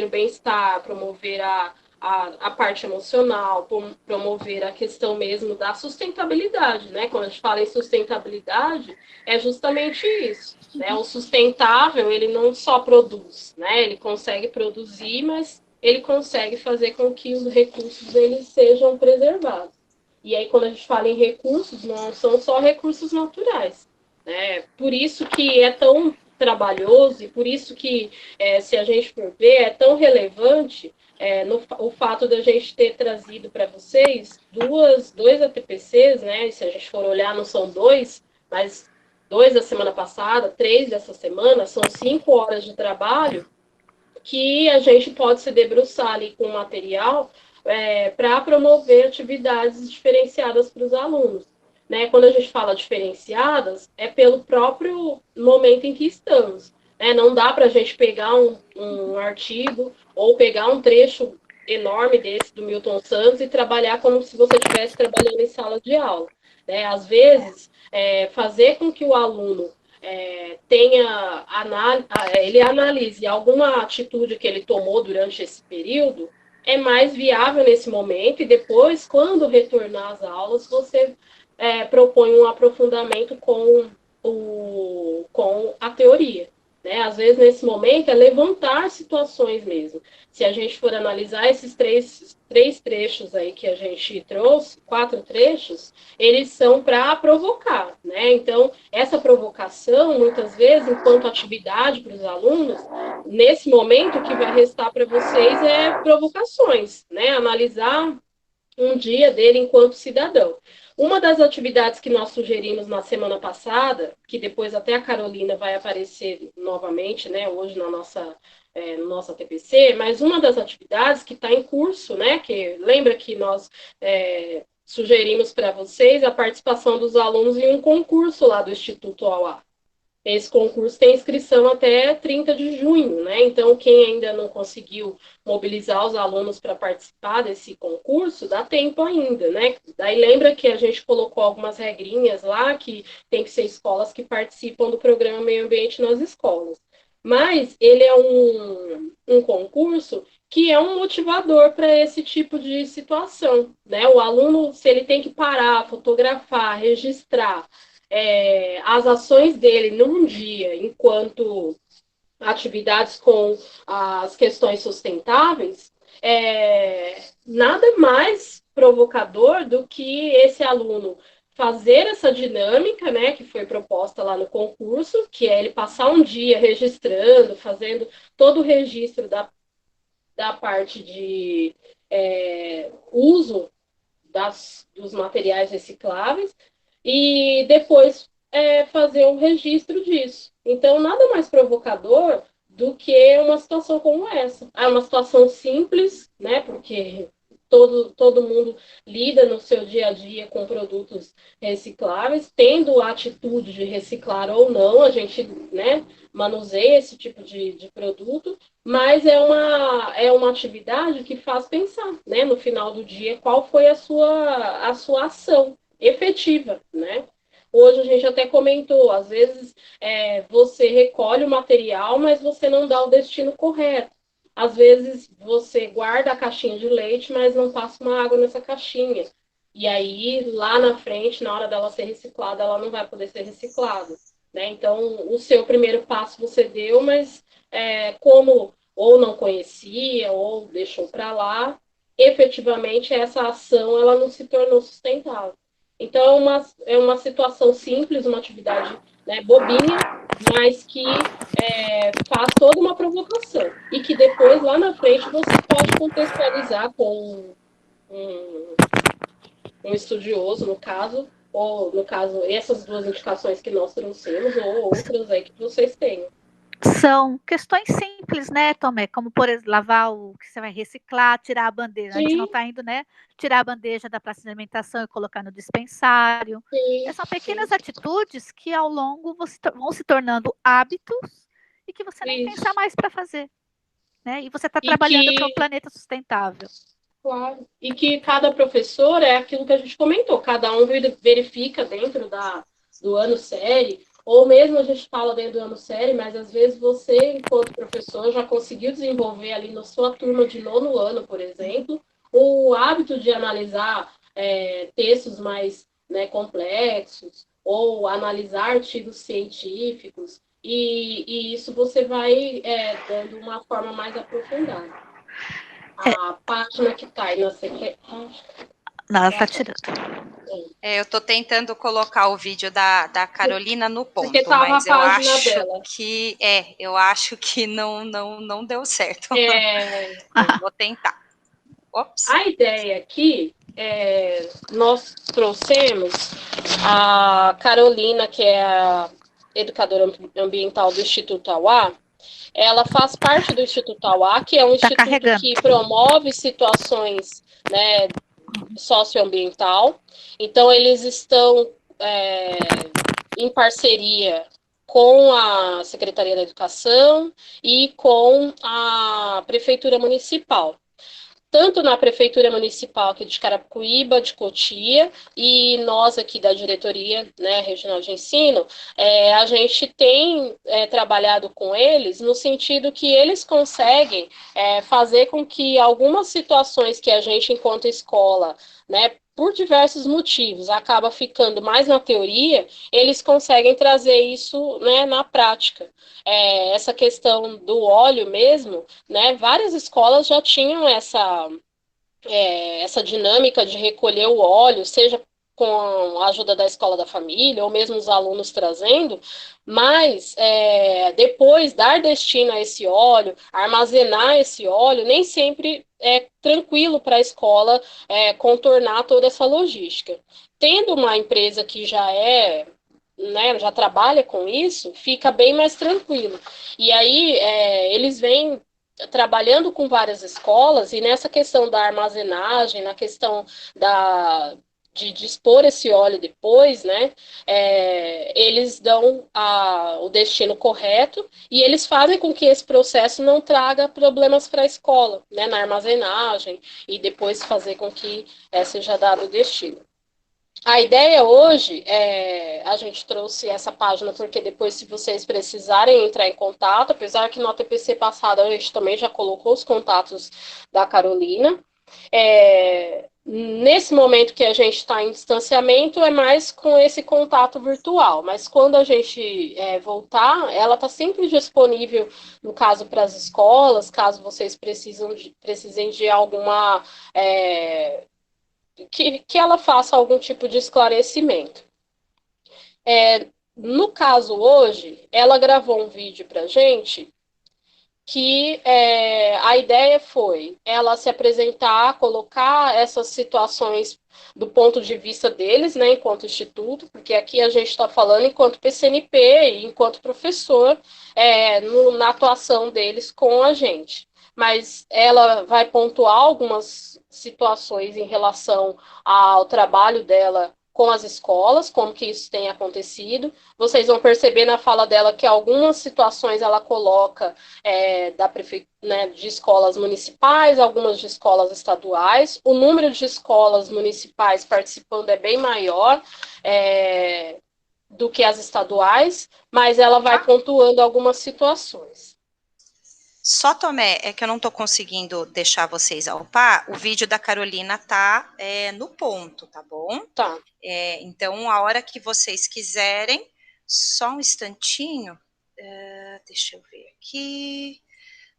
o bem-estar, promover a parte emocional, promover a questão mesmo da sustentabilidade, né? Quando a gente fala em sustentabilidade, é justamente isso, né? O sustentável, ele não só produz, né? Ele consegue produzir, mas ele consegue fazer com que os recursos deles sejam preservados. E aí, quando a gente fala em recursos, não são só recursos naturais, né? Por isso que é tão trabalhoso e por isso que, se a gente for ver, é tão relevante o fato da gente ter trazido para vocês dois ATPCs, né? E se a gente for olhar, não são dois, mas 2 da semana passada, 3 dessa semana, são 5 horas de trabalho que a gente pode se debruçar ali com material para promover atividades diferenciadas para os alunos. Né? Quando a gente fala diferenciadas, é pelo próprio momento em que estamos. Né? Não dá para a gente pegar um artigo ou pegar um trecho enorme desse do Milton Santos e trabalhar como se você estivesse trabalhando em sala de aula. Né? Às vezes, fazer com que o aluno ele analise alguma atitude que ele tomou durante esse período, é mais viável nesse momento, e depois, quando retornar às aulas, você propõe um aprofundamento com a teoria. Né? Às vezes, nesse momento, é levantar situações mesmo. Se a gente for analisar esses três trechos aí que a gente trouxe, 4 trechos, eles são para provocar, né? Então, essa provocação, muitas vezes, enquanto atividade para os alunos, nesse momento, o que vai restar para vocês é provocações, né? Analisar um dia dele enquanto cidadão. Uma das atividades que nós sugerimos na semana passada, que depois até a Carolina vai aparecer novamente, né, hoje no nossa TPC, mas uma das atividades que está em curso, né, que lembra que nós sugerimos para vocês a participação dos alunos em um concurso lá do Instituto Auá. Esse concurso tem inscrição até 30 de junho, né? Então, quem ainda não conseguiu mobilizar os alunos para participar desse concurso, dá tempo ainda, né? Daí lembra que a gente colocou algumas regrinhas lá, que tem que ser escolas que participam do programa Meio Ambiente nas escolas. Mas ele é um concurso que é um motivador para esse tipo de situação, né? O aluno, se ele tem que parar, fotografar, registrar, as ações dele num dia, enquanto atividades com as questões sustentáveis, nada mais provocador do que esse aluno fazer essa dinâmica, né, que foi proposta lá no concurso, que é ele passar um dia registrando, fazendo todo o registro da parte de uso dos materiais recicláveis, e depois fazer um registro disso. Então, nada mais provocador do que uma situação como essa. É uma situação simples, né? Porque todo mundo lida no seu dia a dia com produtos recicláveis, tendo a atitude de reciclar ou não, a gente, né, manuseia esse tipo de produto, mas é uma atividade que faz pensar, né, no final do dia, qual foi a sua ação efetiva, né? Hoje a gente até comentou, às vezes você recolhe o material, mas você não dá o destino correto. Às vezes você guarda a caixinha de leite, mas não passa uma água nessa caixinha. E aí, lá na frente, na hora dela ser reciclada, ela não vai poder ser reciclada. Né? Então, o seu primeiro passo você deu, mas como ou não conhecia, ou deixou para lá, efetivamente essa ação ela não se tornou sustentável. Então, é uma situação simples, uma atividade, né, bobinha, mas que faz toda uma provocação. E que depois, lá na frente, você pode contextualizar com um estudioso, no caso, ou, no caso, essas 2 indicações que nós trouxemos, ou outras aí que vocês tenham. São questões simples, né, Tomé? Como, por exemplo, lavar o que você vai reciclar, tirar a bandeja. Sim. A gente não está indo, né? Tirar a bandeja da praça de alimentação e colocar no dispensário. Sim, são pequenas atitudes que, ao longo, vão se tornando hábitos e que você nem pensa mais para fazer. Né? E você está trabalhando para um planeta sustentável. Claro. E que cada professor é aquilo que a gente comentou, cada um verifica dentro do ano série ou mesmo a gente fala dentro do ano sério, mas às vezes você, enquanto professor, já conseguiu desenvolver ali na sua turma de nono ano, por exemplo, o hábito de analisar textos mais, né, complexos, ou analisar artigos científicos, e isso você vai dando uma forma mais aprofundada. A página que está aí na secretária. Não, ela está tirando. Eu estou tentando colocar o vídeo da Carolina no ponto, porque tava mas a página dela. Eu acho que não deu certo. Vou tentar. Ops. A ideia aqui nós trouxemos a Carolina, que é a educadora ambiental do Instituto Auá. Ela faz parte do Instituto Auá, que é um instituto que promove situações, né, socioambiental. Então, eles estão em parceria com a Secretaria da Educação e com a Prefeitura Municipal. Tanto na Prefeitura Municipal aqui de Carapicuíba, de Cotia, e nós aqui da Diretoria, né, Regional de Ensino, a gente tem trabalhado com eles no sentido que eles conseguem fazer com que algumas situações que a gente, enquanto escola, né, por diversos motivos, acaba ficando mais na teoria, eles conseguem trazer isso, né, na prática. Essa questão do óleo mesmo, né, várias escolas já tinham essa dinâmica de recolher o óleo, seja com a ajuda da escola da família, ou mesmo os alunos trazendo, mas depois dar destino a esse óleo, armazenar esse óleo, nem sempre é tranquilo para a escola contornar toda essa logística. Tendo uma empresa que né, já trabalha com isso, fica bem mais tranquilo. E aí eles vêm trabalhando com várias escolas, e nessa questão da armazenagem, na questão de dispor esse óleo depois, né, eles dão o destino correto, e eles fazem com que esse processo não traga problemas para a escola, né, na armazenagem, e depois fazer com que seja dado o destino. A ideia hoje a gente trouxe essa página porque depois, se vocês precisarem entrar em contato, apesar que no TPC passado a gente também já colocou os contatos da Carolina, nesse momento que a gente está em distanciamento é mais com esse contato virtual, mas quando a gente voltar, ela está sempre disponível, no caso, para as escolas, caso vocês precisem de alguma... que ela faça algum tipo de esclarecimento. No caso hoje, ela gravou um vídeo para a gente que a ideia foi ela se apresentar, colocar essas situações do ponto de vista deles, né, enquanto instituto, porque aqui a gente está falando enquanto PCNP e enquanto professor na atuação deles com a gente. Mas ela vai pontuar algumas situações em relação ao trabalho dela com as escolas, como que isso tem acontecido. Vocês vão perceber na fala dela que algumas situações ela coloca né, de escolas municipais, algumas de escolas estaduais. O número de escolas municipais participando é bem maior do que as estaduais, mas ela vai pontuando algumas situações. Só, Tomé, é que eu não estou conseguindo deixar vocês ao par. O vídeo da Carolina tá no ponto, tá bom? Tá. Então, a hora que vocês quiserem, só um instantinho. Deixa eu ver aqui.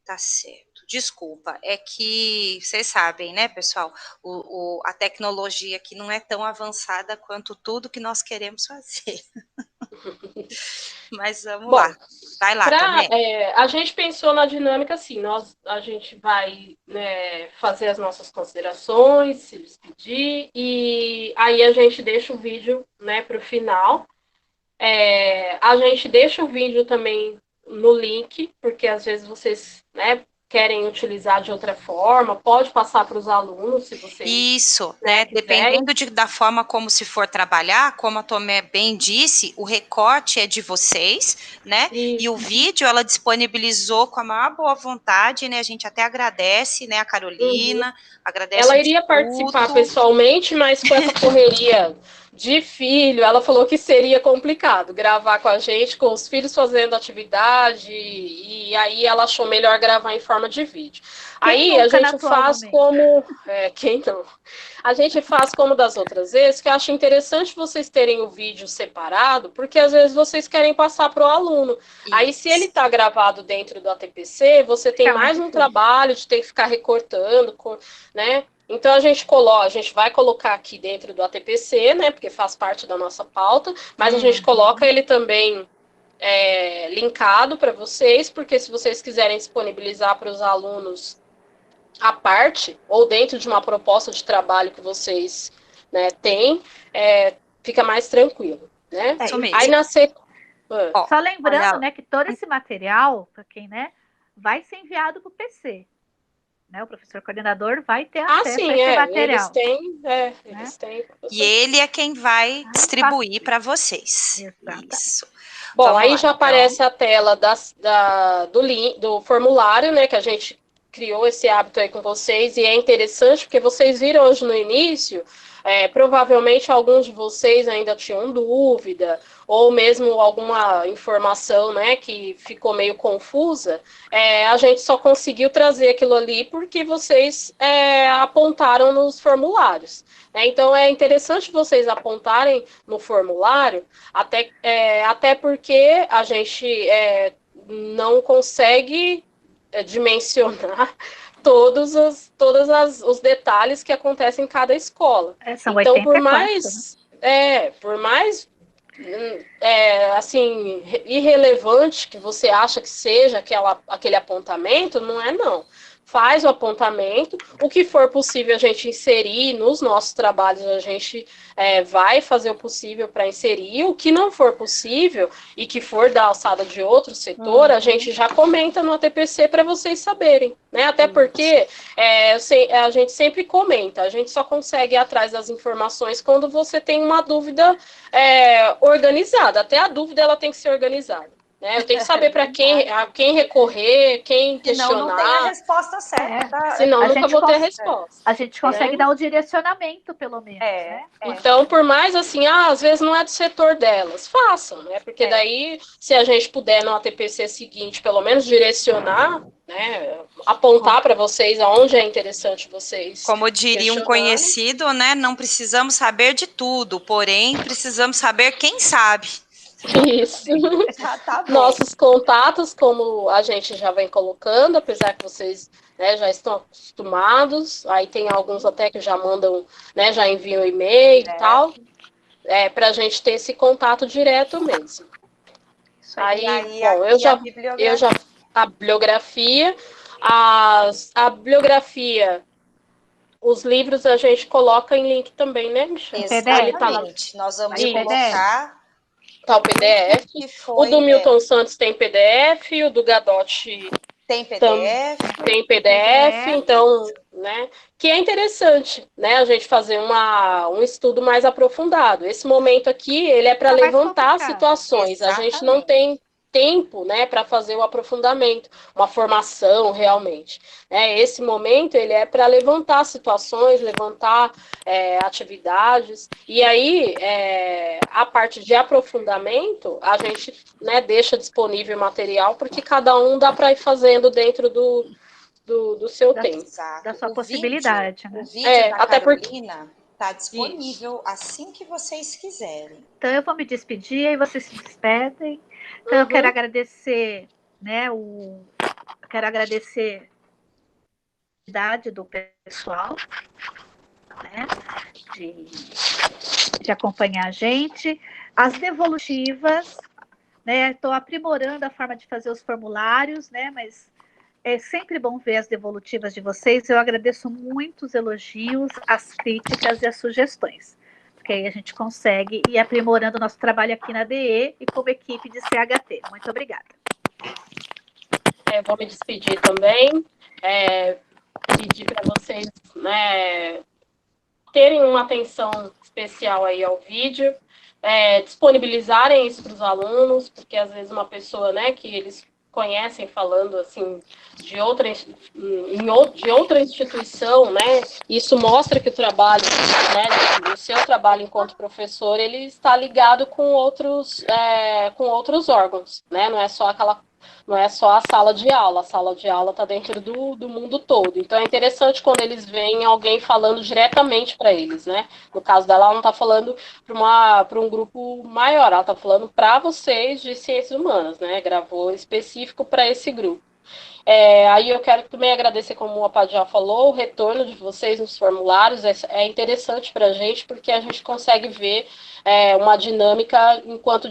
Tá certo. Desculpa, é que vocês sabem, né, pessoal? A tecnologia aqui não é tão avançada quanto tudo que nós queremos fazer. Mas vamos lá. Vai lá, Tomé. A gente pensou na dinâmica assim, a gente vai, né, fazer as nossas considerações, se despedir, e aí a gente deixa o vídeo, né, para o final. A gente deixa o vídeo também no link, porque às vezes vocês, né, querem utilizar de outra forma, pode passar para os alunos, se vocês... Isso, né, dependendo da forma como se for trabalhar, como a Tomé bem disse, o recorte é de vocês, né, Isso. E o vídeo ela disponibilizou com a maior boa vontade, né, a gente até agradece, né, a Carolina, agradece ela iria participar pessoalmente, mas com essa correria de filho, ela falou que seria complicado gravar com a gente, com os filhos fazendo atividade, e aí ela achou melhor gravar em forma de vídeo. Quem Aí a nunca no gente atual faz momento? como... quem não? A gente faz como das outras vezes, que eu acho interessante vocês terem o vídeo separado, porque às vezes vocês querem passar para o aluno. Aí, se ele está gravado dentro do ATPC, você tem Fica mais mais um difícil. trabalho de ter que ficar recortando, né? Então a gente vai colocar aqui dentro do ATPC, né? Porque faz parte da nossa pauta, mas a gente coloca ele também linkado para vocês, porque se vocês quiserem disponibilizar para os alunos à parte, ou dentro de uma proposta de trabalho que vocês, né, têm, fica mais tranquilo, né? Isso mesmo. Aí na Só lembrando, olha, né, que todo esse material, para quem, né, vai ser enviado para o PC. Né, o professor coordenador vai ter acesso a sim, esse material. eles têm. E ele é quem vai distribuir para vocês. Exatamente. Isso. Bom, Vamos aí lá, já então. aparece a tela do formulário, né, que a gente criou esse hábito aí com vocês, e é interessante porque vocês viram hoje no início, provavelmente alguns de vocês ainda tinham dúvida, ou mesmo alguma informação, né, que ficou meio confusa, a gente só conseguiu trazer aquilo ali porque vocês apontaram nos formulários. Então, é interessante vocês apontarem no formulário, até porque a gente não consegue dimensionar os detalhes que acontecem em cada escola. São então, 84, por mais assim, irrelevante que você acha que seja aquele apontamento, não é não. Faz o apontamento, o que for possível a gente inserir nos nossos trabalhos, a gente vai fazer o possível para inserir, o que não for possível e que for da alçada de outro setor, a gente já comenta no ATPC para vocês saberem, né? Até porque a gente sempre comenta, a gente só consegue ir atrás das informações quando você tem uma dúvida organizada, até a dúvida ela tem que ser organizada. Né? Eu tenho que saber para quem recorrer, quem questionar. Senão não tem a resposta certa. Senão nunca vou ter a resposta. A gente consegue dar o direcionamento, pelo menos. Né? Então, por mais assim, às vezes não é do setor delas, façam, né? Porque daí, se a gente puder no ATPC seguinte, pelo menos direcionar, né? Apontar para vocês aonde é interessante vocês. Como diria um conhecido, né? Não precisamos saber de tudo, porém precisamos saber quem sabe. Isso. Tá bom. Nossos contatos, como a gente já vem colocando, apesar que vocês já estão acostumados, aí tem alguns até que já mandam, né, já enviam e-mail e tal, para a gente ter esse contato direto mesmo. Aí bom, a bibliografia, a bibliografia, os livros a gente coloca em link também, né, Michelle? Exatamente. Nós vamos colocar. Tá o PDF. O do Milton Santos tem PDF, o do Gadotti tem PDF. Tem PDF, então, né? Que é interessante, né? A gente fazer um estudo mais aprofundado. Esse momento aqui, ele é para levantar situações. Exatamente. A gente não tem tempo, né, para fazer o aprofundamento, uma formação realmente. Esse momento ele é para levantar situações, levantar atividades, e aí a parte de aprofundamento a gente, né, deixa disponível material, porque cada um dá para ir fazendo dentro do seu tempo. Da sua possibilidade. Vídeo, né? O vídeo da Carolina está disponível assim que vocês quiserem. Então eu vou me despedir e vocês se despedem. Então eu quero agradecer, né, quero agradecer a idade do pessoal, né, de acompanhar a gente, as devolutivas, né, estou aprimorando a forma de fazer os formulários, né, mas é sempre bom ver as devolutivas de vocês. Eu agradeço muito os elogios, as críticas e as sugestões, porque aí a gente consegue ir aprimorando o nosso trabalho aqui na DE e como equipe de CHT. Muito obrigada. Vou me despedir também, pedir para vocês, né, terem uma atenção especial aí ao vídeo, disponibilizarem isso para os alunos, porque às vezes uma pessoa, né, que eles conhecem falando assim de outra instituição, né? Isso mostra que o trabalho, né, o seu trabalho enquanto professor, ele está ligado com outros órgãos, né? Não é só a sala de aula está dentro do mundo todo. Então é interessante quando eles veem alguém falando diretamente para eles, né? No caso dela, ela não está falando para um grupo maior, ela está falando para vocês de ciências humanas, né? Gravou específico para esse grupo. Aí eu quero também agradecer, como a Padre já falou, o retorno de vocês nos formulários é interessante para a gente, porque a gente consegue ver uma dinâmica enquanto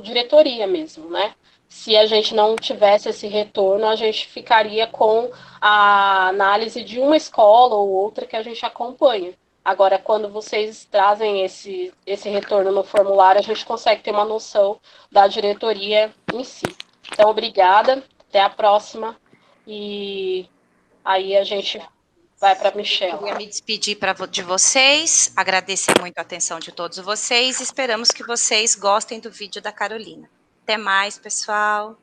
diretoria mesmo, né? Se a gente não tivesse esse retorno, a gente ficaria com a análise de uma escola ou outra que a gente acompanha. Agora, quando vocês trazem esse retorno no formulário, a gente consegue ter uma noção da diretoria em si. Então, obrigada, até a próxima. E aí a gente vai para a Michelle. Queria me despedir de vocês, agradecer muito a atenção de todos vocês. Esperamos que vocês gostem do vídeo da Carolina. Até mais, pessoal.